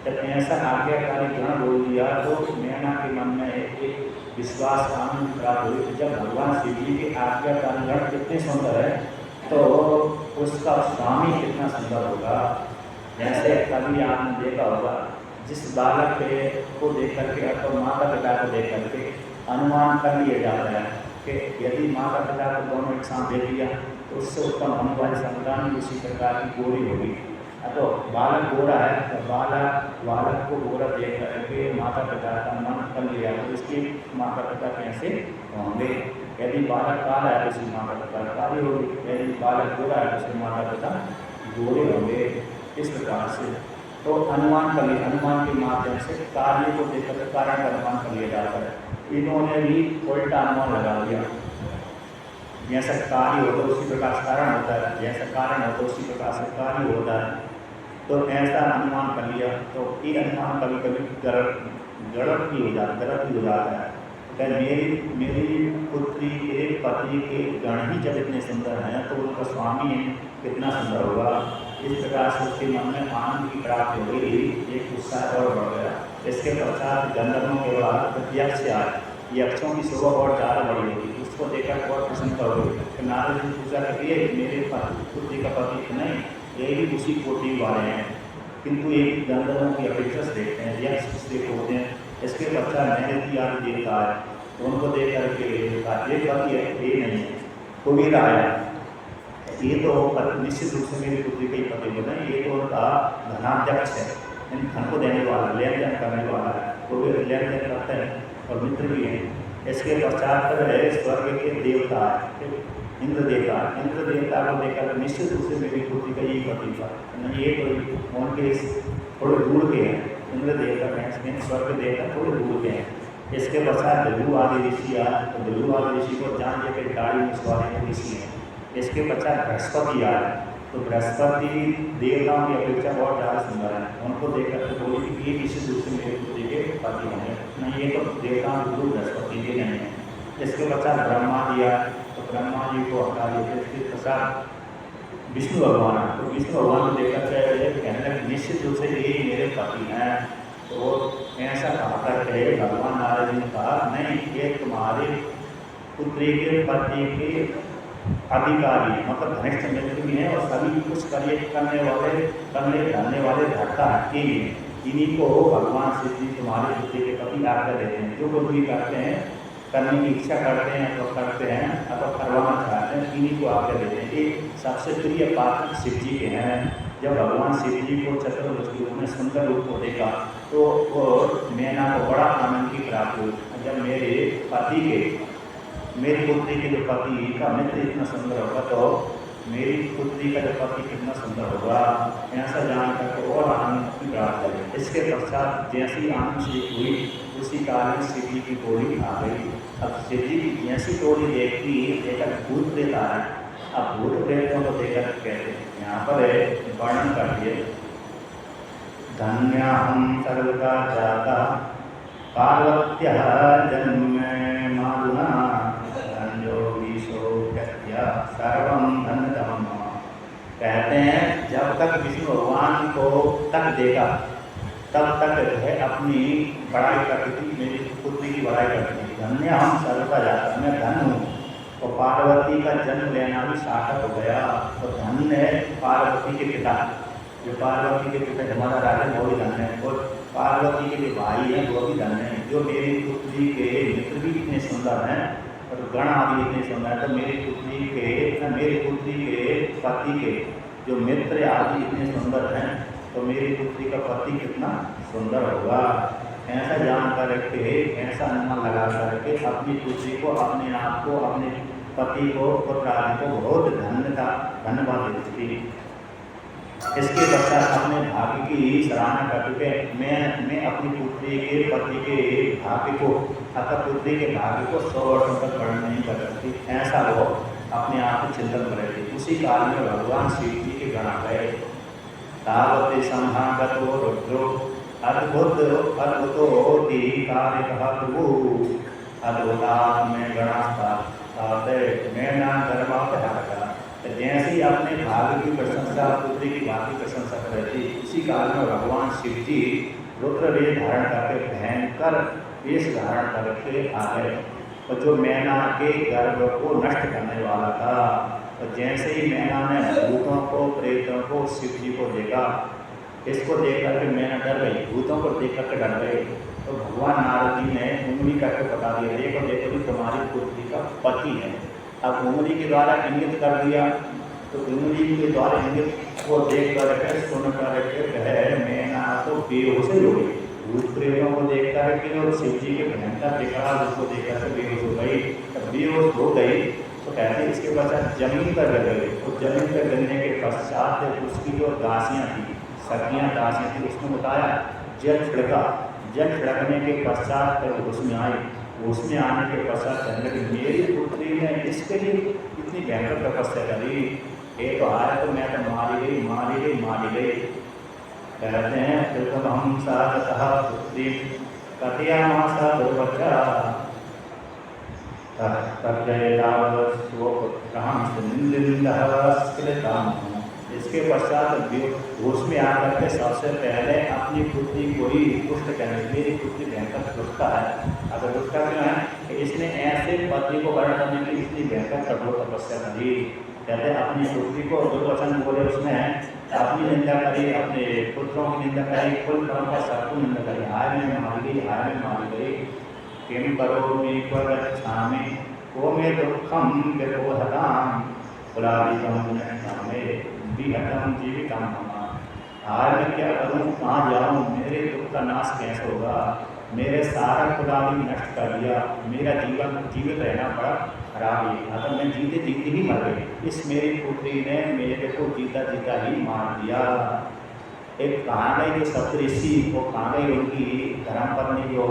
जब ऐसा आज्ञाकारी गण बोल दिया तो मैना के मन में एक विश्वास आनंद प्राप्त हुई। जब भगवान शिव जी के आज्ञाकारी गण कितने सुंदर है तो उसका स्वामी कितना सुंदर होगा। जैसे कभी आपने देखा होगा जिस बालक को देख करके अथवा माता पिता को देख करके अनुमान कर लिया जाता है कि यदि माता पिता को दोनों एक साथ देख लिया तो उससे उत्पन्न होने वाली संतान उसी प्रकार की गोरी होगी। तो बालक गोरा है तो बालक को गोरा देख करके माता पिता का मन कर लिया तो इसकी माता पिता कैसे होंगे। यदि बालक काला है तो उसकी माता पिता काली होगी, यदि बालक गोरा है तो उसके माता पिता गोरे होंगे। इस प्रकार से तो अनुमान कर लिया, अनुमान के माध्यम से कार्य को देखकर कारण का अनुमान कर लिया जाता है। इन्होंने भी उल्टा अनुमान लगा दिया, जैसा कार्य होता है उसी प्रकार से कारण होता है, जैसा कारण होता है उसी प्रकार से कार्य होता है। तो ऐसा अनुमान कर लिया, तो ये अनुमान कभी कभी गलत भी हो जाता है। क्या मेरी पुत्री के पति के गण ही जब इतने सुंदर हैं तो उनका स्वामी कितना सुंदर होगा। इस प्रकार से उसके मन में आनंद की प्राप्ति हो गई, एक उत्साह और बढ़ गया। इसके पश्चात गंधर्वों के बाद प्रत्यक्ष आए, यक्षों की शोभा और ज़्यादा बढ़ी होगी, उसको देखकर बहुत प्रसन्न हो गई। नारद जी पूछा कि ये मेरे पुत्री का पति नहीं, ये भी उसी कोटि वाले हैं, किंतु एक गंधर्वों की अपेक्षा से देखते हैं, यक्ष किससे होते हैं। इसके पश्चात नैवेद्य आदि देवता है, उनको देख करके ये पति है, ये नहीं है। कुबेर आया, ये तो निश्चित रूप से मेरी पुत्री के पति बोले, ये तो उनका धनाध्यक्ष है, इन धन को देने वाला, लेन देन करने वाला है, कुबेर लेन देन करते हैं और मित्र भी हैं। इसके पश्चात है स्वर्ग के देवता है, इंद्र देवता। इंद्र देवता को देखकर निश्चित रूप से मेरी पुत्री का यही पति था, नहीं ये तो उनके थोड़े दूर के हैं। इंद्र देवता कहें, स्वर्ग देवता थोड़े दूर के हैं। इसके पश्चात ध्रुव आदि ऋषि आए, तो ध्रुव आदि ऋषि को जान के दाढ़ी मुछवाने के ऋषि हैं। इसके पश्चात बृहस्पति आए, तो बृहस्पति देवताओं की अपेक्षा बहुत ज़्यादा सुंदर है, उनको देखकर तो बोली कि ये निश्चित रूप से मेरे पुत्री के पति होंगे, नहीं ये तो देवताओं के गुरु बृहस्पति के नहीं है। इसके पश्चात ब्रह्मा जी आए, तो ब्रह्मा जी को हटा दिए। इसके पश्चात विष्णु भगवान, तो विष्णु भगवान को देखकर कहने लगे निश्चित रूप से ये मेरे पति हैं। तो ऐसा कहा करके भगवान नारद जी ने कहा नहीं, ये तुम्हारे पुत्री के पति के अधिकारी मतलब घनिष्ठ मित्र भी हैं और सभी कुछ करने जानने वाले धर्ता हटके ही हैं। इन्हीं को भगवान शिव जी तुम्हारे पुत्री के पति आज्ञा देते हैं, जो कुछ भी करते हैं, करने की इच्छा करते हैं तो करते हैं, अथवा करवाना चाहते हैं, इन्हीं को आज्ञा देते हैं। ये सबसे प्रिय पात्र शिव जी के हैं। जब भगवान शिव जी को चतुर्भुज रूप में सुंदर रूप को देखा तो वो मैना को बड़ा आनंद की प्राप्ति हुई। जब मेरी पुत्री के जो पति का मित्र इतना सुंदर होगा तो मेरी पुत्री का जो पति कितना सुंदर होगा, ऐसा जानकर तो और आनंद की प्राप्त हुई। इसके पश्चात जैसी आनंद से हुई उसी काल में शिव जी की टोली आ गई। अब शिव जी की जैसी टोली देखती देखकर भूत प्रेत आ रहे। अब भूत प्रेतों को देखकर कहते हैं, यहाँ पर वर्णन कर दिए, धन्याहं सर्वदा जाता पार्वत्या जन्म माधुना सर्वम धन्यतम। कहते हैं जब तक विष्णु भगवान को तक देखा तब तक जो है अपनी बड़ाई करती थी, मेरी पुत्री की बड़ाई करती थी। धन्य हम सर्वदा जाता, मैं धन हूँ। तो पार्वती का जन्म लेना भी सार्थक हो गया। तो धन्य है पार्वती के पिता, जो पार्वती के पिता हमारा राजा वो भी धन्य है, और पार्वती के जो भाई हैं वो भी धन्य है। जो मेरी पुत्री के मित्र भी इतने सुंदर हैं और गण आदि इतने सुंदर है, तो मेरी पुत्री के पति के जो मित्र आदि इतने सुंदर हैं, तो मेरी पुत्री का पति कितना सुंदर होगा। ऐसा जान करके, ऐसा अनुमान लगा करके अपनी पुत्री को, अपने आप को, अपने पति को, पुत्र आदि को बहुत धन्यवाद देती थी। इसके पश्चात अपने भाग्य की सराहना करके मैं अपनी पुत्री के पति के भाग्य को अथवा पुत्री के भाग्य को 100 वर्षों तक वर्णन नहीं कर सकती, ऐसा वो अपने आप को चिंतन कर रहे थे। उसी काल में भगवान शिव जी के गण गए। तावते संभागतो रुद्रो अद्भुतो होती कार्य कहा प्रभु अद्भुता में गणास्ता मैं ना गर्भावत। जैसे ही अपने भाग्य की प्रशंसा, पुत्री की भाग्य की प्रशंसा कर रहे थे, उसी काल में भगवान शिव जी रुद्र वेश धारण करके भयंकर वेश धारण करके आ गए, और जो मैना के गर्भ को नष्ट करने वाला था। और जैसे ही मैना ने भूतों को, प्रेतों को, शिव जी को देखा, इसको देख करके मैना डर गई, भूतों को देख करके डर गई। तो भगवान नारद जी ने उंगली करके बता दिया, देखो देखो कि तुम्हारी पुत्री का पति है। अब उंगली के द्वारा इंगित कर दिया, तो उंगली के द्वारा इंगित को देख करके, सुन करके कहे मैना तो बेहोश हो गई। भूत प्रेतों को देख करके और शिव जी के भयंकर विकराल उसको देख करके बेहोश हो गई। जब बेहोश हो गई तो कहते हैं इसके पश्चात जमीन पर गिर गई। तो जमीन पर गिरने के पश्चात उसकी जो दासियाँ थी सखियाँ दासी थी, उसने बताया। जल छिड़का, जल छिड़कने के पश्चात फिर उसमें आई। उसमें आने के पश्चात कहने लगी, मेरी पुत्री ने इसके लिए इतनी भयंकर तपस्या करी, एक तो आया तो मैं तो मारी गई मारी गई मारी गई। कहते हैं फिर तब हम सातः पुत्री कथया मासा दुर्वचा इसके पश्चात उसमें आकर के सबसे पहले अपनी पुत्री को ही दुष्ट कहने, मेरी पुत्री भयंकर दुष्टा है। अगर दुष्टा क्यों है कि इसने ऐसे पति को वर्ण करने की इतनी भयंकर कठोर तपस्या करी। कहते अपनी पुत्री को दुर्वचन बोले, उसमें अपनी निंदा करी, अपने पुत्रों की निंदा करी, कुल परंपरा सबको निंदा करी। हाय में मारी गई, हाय में मारी गई। किम करोमि परच्छामि को मे दुःखं विरोधताम् कुलादिकं नश्यामि विहतं जीवितं मम। आज मैं क्या करूँ, कहाँ जाऊँ, मेरे दुख का नाश कैसे होगा। मेरे सारा कुलादि नष्ट कर दिया, मेरा जीवित रहना बड़ा खराब है। अगर मैं जीते जीते ही मर गई, इस मेरी पुत्री ने मेरे को जीता जीता ही मार दिया। एक कहाँ गई जो सप्तऋषि, वो कहाँ गई उनकी धर्मपत्नी जो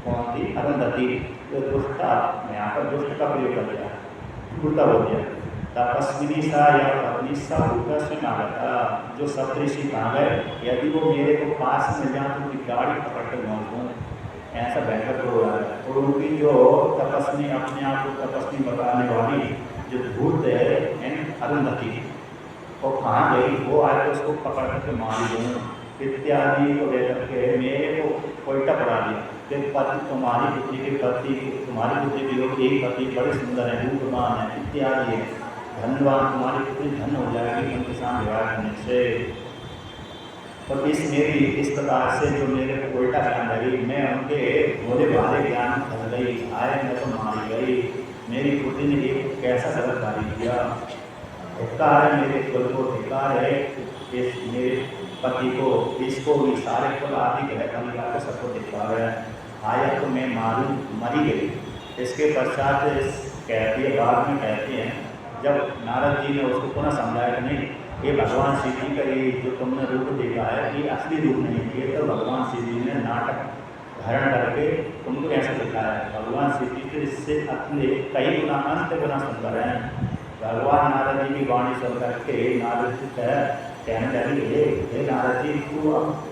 कौन थी, अरुंधति, जो दुष्ट था। मैं यहाँ पर दुष्ट का प्रयोग कर दिया, उल्टा हो गया। तपस्विनी सा या पत्नी सा होकर से मांगता, जो सप्तऋषि कहाँ गए, यदि वो मेरे को पास में जाए तो उनकी गाड़ी पकड़ कर मार दूँ, ऐसा बेहतर हो रहा है। और उनकी जो तपस्वी, अपने आप को तपस्वी बताने वाली जो धूर्त है अरुंधति, वो कहाँ गई, वो आए तो उसको पकड़ करके मार दूँ इत्यादि को लेकर के मेरे को उल्टा पड़ा दिया। फिर पति, तुम्हारी पुत्री के पति, तुम्हारी पुत्री की लोग एक पति बड़े सुंदर है, रूपवान है इत्यादि है, धनवान, तुम्हारी पुत्री धन हो जाएगी उनके साथ विवाह करने से। और इस प्रकार से जो मेरे को उल्टा ज्ञान लगी, मैं उनके भोले भाले ज्ञान फंस गई। आए मैं तो मारी गई, मेरी पुत्री ने एक कैसा गलत कार्य किया। धिक्कार है मेरे कुल को, धिक्कार है इस मेरे पति को, इसको भी सारे कुल आदि के परिवार को सबको धिक्कार है। आया तो मैं मारूं, मरी गई। इसके पश्चात कहती है, बाद में कहते हैं, जब नारद जी ने उसको पुनः समझाया कि नहीं, ये भगवान शिव जी का ये जो तुमने रूप देखा है ये असली रूप नहीं है, ये तो भगवान शिव जी ने नाटक धारण करके तुमको ऐसा दिखाया है। भगवान शिव जी तो इससे अपने कई गुना अंत गुना सुंदर हैं। भगवान नारद जी की वाणी सुन करके नारद जी कहने लगे, हे नारद जी,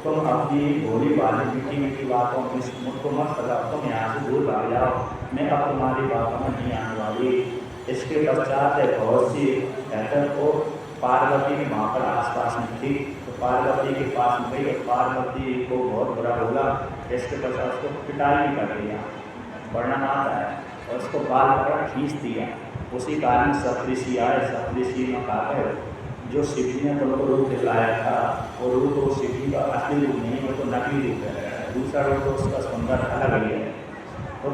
तुम अपनी भोली वाली मीठी मीठी बातों में मुझको मत बताओ, तुम यहाँ से दूर भाग जाओ, मैं अब तुम्हारी बातों में नहीं आने वाली। इसके पश्चात बहुत सी कहकर को पार्वती भी वहाँ पर आसपास में थी, तो पार्वती के पास में गई, पार्वती को बहुत बुरा बोला। इसके पश्चात उसको पिटाई भी कर दिया, वर्णन आता है, और उसको बाल पकड़ खींच दिया। उसी कारण सप्तऋषि आए, सप्तऋषि में कहकर जो शिव जी ने तुमको रूप दिखाया था, वो रूप तो शिव जी का असली रूप नहीं, वो तो नकली रूप है, दूसरा रूप तो उसका सुंदर अलग ही है। तो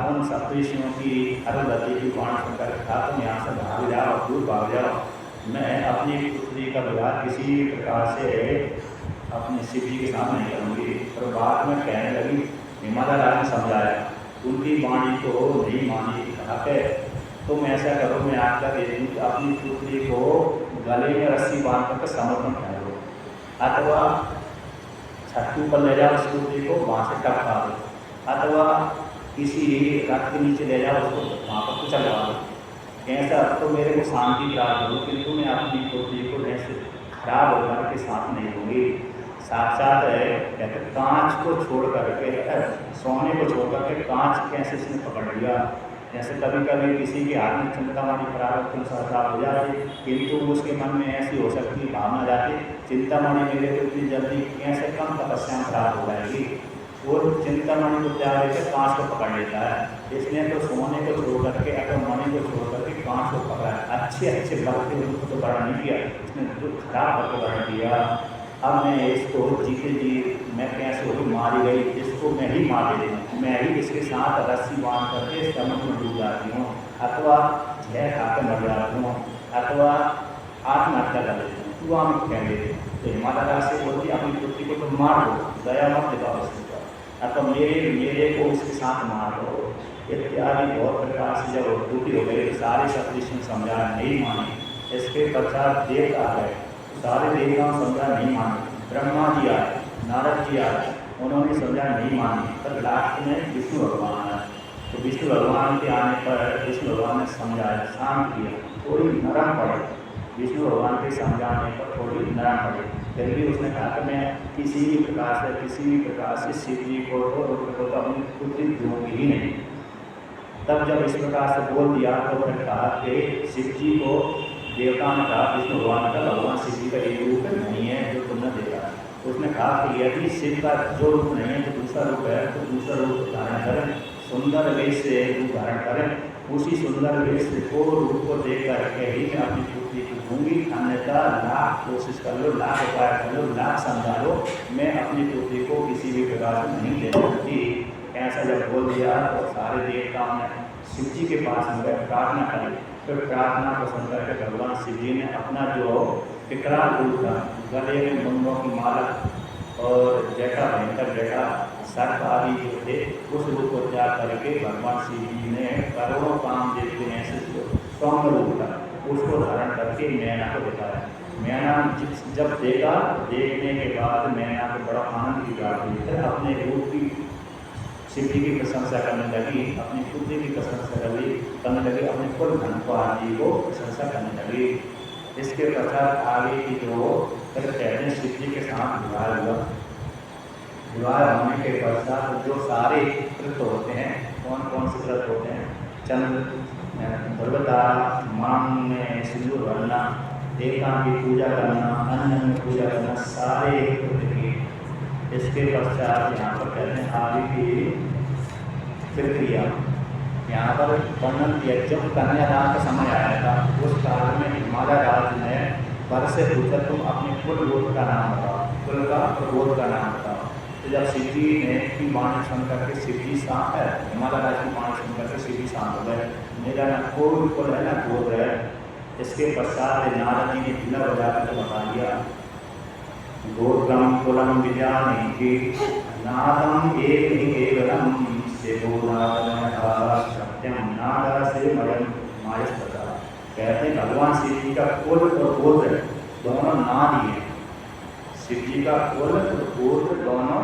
उन सप्तऋषियों की अरुंधति की वाणी सुनकर कहा, तुम यहाँ से भाग जाओ, दूर भाग जाओ, मैं अपनी पुत्री का विवाह किसी प्रकार से अपने शिव जी के साथ नहीं करूँगी। और बाद में कहने लगी, हिमालय राज ने समझाया, उनकी वाणी को नहीं मानी, कहा कि तुम ऐसा करो, मैं आपका दे दूँ, अपनी पुत्री को गले में रस्सी बांध करके समर्पण कर दो, अथवा छत्तू पर ले जाओ उस पुत्री को, वहाँ से टपका दो, अथवा किसी रथ के नीचे ले जाओ, उसको वहाँ पर कुचल दो। ऐसा तो मेरे को शांति प्राप्त हो, किंतु मैं अपनी पुत्री को ऐसे खराब होकर के साथ नहीं दूँगी। साक्षात कहते कांच को छोड़ करके, सोने को छोड़ करके कांच कैसे इसने पकड़ लिया। जैसे कभी कभी किसी के हाथ में चिंतामणि प्रारब्ध के अनुसार प्राप्त हो जाती, किंतु उसके मन में ऐसी हो सकती है भावना जाती, चिंतामणि मेरे को इतनी जल्दी कैसे कम तपस्या प्राप्त हो जाएगी। वो चिंतामणि को त्याग करके कांच को पकड़ लेता है। इसलिए तो सोने को छोड़ करके, अगर मणि को छोड़ करके कांच को पकड़ा है। अच्छे भक्त उनको तो बड़ा नहीं किया, इसने जो खराब करके बड़ा किया। अब मैं इसको जीते जी मैं कैसे हो मारी गई, इसको मैं ही मार देती हूँ, मैं ही इसके साथ रस्सी बांध करके समुद्र में डूब जाती हूँ, अथवा जहर खाकर मर जाती हूँ, अथवा आत्महत्या कर लेती हूँ। तो हम कह देते हैं, तो हिमालय राज से बोलती अपनी पुत्री को तो मार दो, दया मत दिखाओ उसके ऊपर, अथवा मेरे को उसके साथ मार दो इत्यादि। बहुत प्रकार से जब टूटी हो गई, सारे सप्तऋषि समझा नहीं माने। इसके पश्चात देवता आ गए, सारे देवताओं समझा नहीं माने, ब्रह्मा जी आए, नारद जी आए, उन्होंने समझा नहीं मानी, तब लास्ट में विष्णु भगवान आए। तो विष्णु भगवान के आने पर विष्णु भगवान ने समझाया, शांत किया, थोड़ी नरम पड़े। विष्णु भगवान के समझाने पर थोड़ी नरम पड़े, फिर भी उसने कहा कि मैं किसी भी प्रकार से शिव जी को तो अपनी पुत्री दूंगी ही नहीं। तब जब इस प्रकार से बोल दिया तो फिर कहा कि शिव जी को देवता ने कहा, विष्णु भगवान का भगवान शिव जी का एक रूप नहीं है जो तुमने देखा। तो उसने कहा कि यदि शिव का जो रूप नहीं है तो दूसरा रूप है, तो दूसरा रूप धारण करें, सुंदर वेश से रूप धारण करें, उसी सुंदर वेश को रूप को देख करके ही मैं अपनी पुत्री को दूंगी, अन्यथा लाख कोशिश कर लो, लाख उपाय कर लो, लाख समझा लो, मैं अपनी पुत्री को किसी भी प्रकार से नहीं दे सकती। ऐसा जब बोल दिया तो सारे देवताओं ने शिव जी के पास में प्रार्थना करी। फिर प्रार्थना को सुनकर के भगवान शिव जी ने अपना जो विकराल रूप था, गले में मुंडों की माला और जटा भयंकर जटा सर्प आदि जो थे, उस रूप को त्याग करके भगवान शिव जी ने करोड़ों काम देखते हैं ऐसे सौम्य रूप था, उसको धारण करके मैना को दिखाया। मैना जब देखा, देखने के बाद मैना को बड़ा आनंद की प्राप्ति हुई, फिर अपने रूप की शिव जी की प्रशंसा करने लगी, अपनी पुत्री की प्रशंसा करने लगी, अपने कुल धनपाल जी को प्रशंसा करने लगी। इसके पश्चात आगे की जो फिर कहते हैं शिव जी के साथ विवाह हुआ। विवाह होने के पश्चात जो सारे व्रत होते हैं, कौन कौन से व्रत होते हैं, चंद्र ध्रुवता, मांग में सिंदूर भरना, देवता की पूजा करना, अन्न में पूजा करना, सारे व्रत की। इसके पश्चात यहाँ पर कहते हैं आगे की प्रक्रिया, यहाँ पर वर्णन किया। जब कन्यादान का समय आया था, उस काल में हिमालय राज ने वर से पूछा, तुम अपने कुल गोत्र का नाम बताओ, कुल का और गोत्र का नाम बताओ। तो जब शिव जी ने की वाणी सुन करके शिव जी शांत है, हिमालय राज की वाणी सुन करके शिव जी शांत हो गए, मेरा ना कोई कुल है ना गोत्र है। इसके पश्चात नारद जी ने बिना बजा कर बता दिया, गोत्रम कुलम विद्यानि नादम एक ही केवलम शिवो नादम सत्यम नाद से मयम मायस्तता। कहते हैं भगवान शिव जी का कुल और गोत्र दोनों नाद ही है। शिव जी का कुल और गोत्र दोनों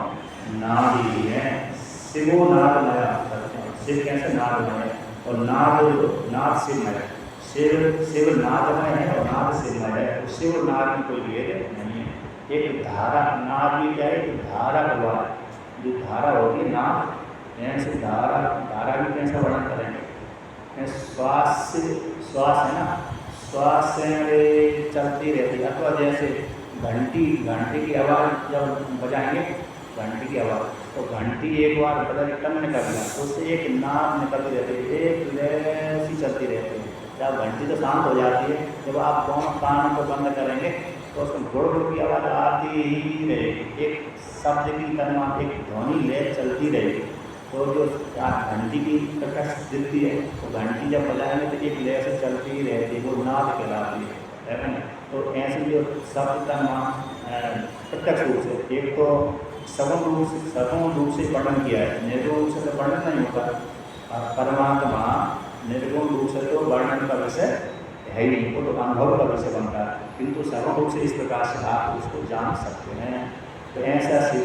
नाद ही है। शिवो नादमय सत्यम, शिव कैसे नादमय और नाद शिवमय। शिव नादमय है और नाद शिवमय है। शिव नाद में कोई भेद नहीं है। एक धारा, नाद भी क्या है, एक धारा प्रवाह, जो धारा होती है नाद, ऐसे धारा भी कैसा वर्णन करेंगे, श्वास है ना, श्वास से चलती रहती है। अथवा जैसे घंटी की आवाज़ जब बजाएंगे, घंटी की आवाज़, तो घंटी एक बार बदल टन कर दिया, उससे एक नाद निकलती रहती है, एक ऐसी चलती रहती है। जब घंटी तो शांत हो जाती है, जब आप दोनों कानों को बंद करेंगे तो उसमें गुड़ की आवाज़ आती ही रहेगी, एक शब्द की तरह एक ध्वनि लय चलती रहेगी। तो जो घंटी की प्रकाश दिखती है, तो घंटी जब बजाएंगे तो एक लय से चलती ही रहती है, वो नाद कहलाती है ना। तो ऐसे जो शब्द का नाम प्रत्यक्ष रूप से, एक तो सगुण रूप से वर्णन किया है, निर्गुण रूप से तो वर्णन नहीं होता। परमात्मा निर्गुण रूप से तो वर्णन का विषय है ही नहीं, वो तो अनुभव का विषय बनता है, किंतु सगुण रूप से इस प्रकार से आप उसको जान सकते हैं। तो ऐसा शिव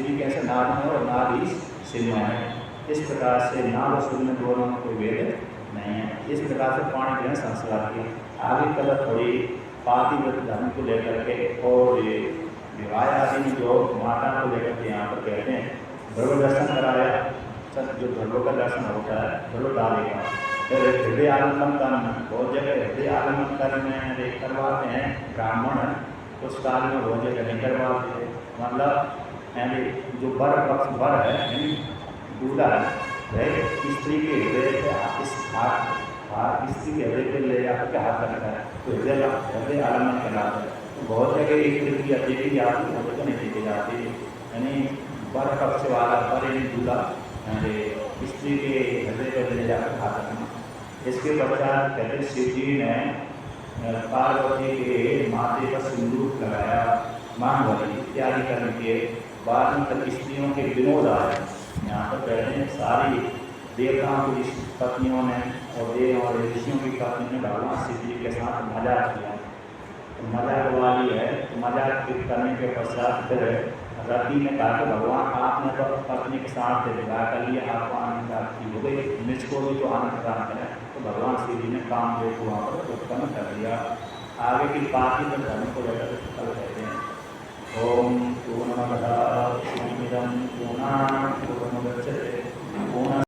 जी कैसे नाद है और नाद ही शिव है। इस प्रकार से नाद और शिव में दोनों में कोई भेद नहीं है। इस प्रकार से पाणी ग्रहण संस्कार किया। आगे कल थोड़ी पातिव्रत धर्म को लेकर के और विवाह आदि में जो माता को लेकर के यहाँ पर कहते हैं, ध्रुव दर्शन कराया, जो ध्रुव का दर्शन होता है, ध्रुव डाले का, फिर हृदय आलम्बन करना, बहुत जगह हृदय आलम्बन करने करवाते हैं ब्राह्मण, उस काल में बहुत जगह नहीं करवाते। मतलब जो वर पक्ष वर है, यानी दूल्हा है, वह स्त्री के हृदय पे स्त्री के हृदय पे ले जाकर के हाथ रखता है, तो हृदय आलम्बन कराता है। तो बहुत जगह एक प्रक्रिया देखी जाती है, बहुत जगह नहीं देखी जाती है। यानी वर पक्ष वाला वर यानी दूल्हा स्त्री के हृदय पर ले जाकर हाथ रखना। इसके पश्चात कहते शिव जी ने पार्वती के माथे पर सिंदूर लगाया, मांगवली इत्यादि करने के बाद में तक स्त्रियों के विनोद आए। यहाँ पर कहते हैं सारी देवताओं की पत्नियों ने और देव और ऋषियों की पत्नी ने भगवान शिव जी के साथ मजा किया। मजाक वाली है। मजाक करने के पश्चात फिर रति ने कहा कि भगवान आपने तो पत्नी के साथ विवाह कर लिया, आपको आनंद प्राप्ति हो गई, मुझको भी तो आनंद प्राप्त है। तो भगवान श्री जी ने काम देव को वहाँ पर उत्पन्न कर दिया। आगे की बाकी तो धर्म को लेकर कल कहते हैं। ओम पूर्णमदः पूर्णमिदं पूर्णात् पूर्णमुदच्यते पूर्णस्य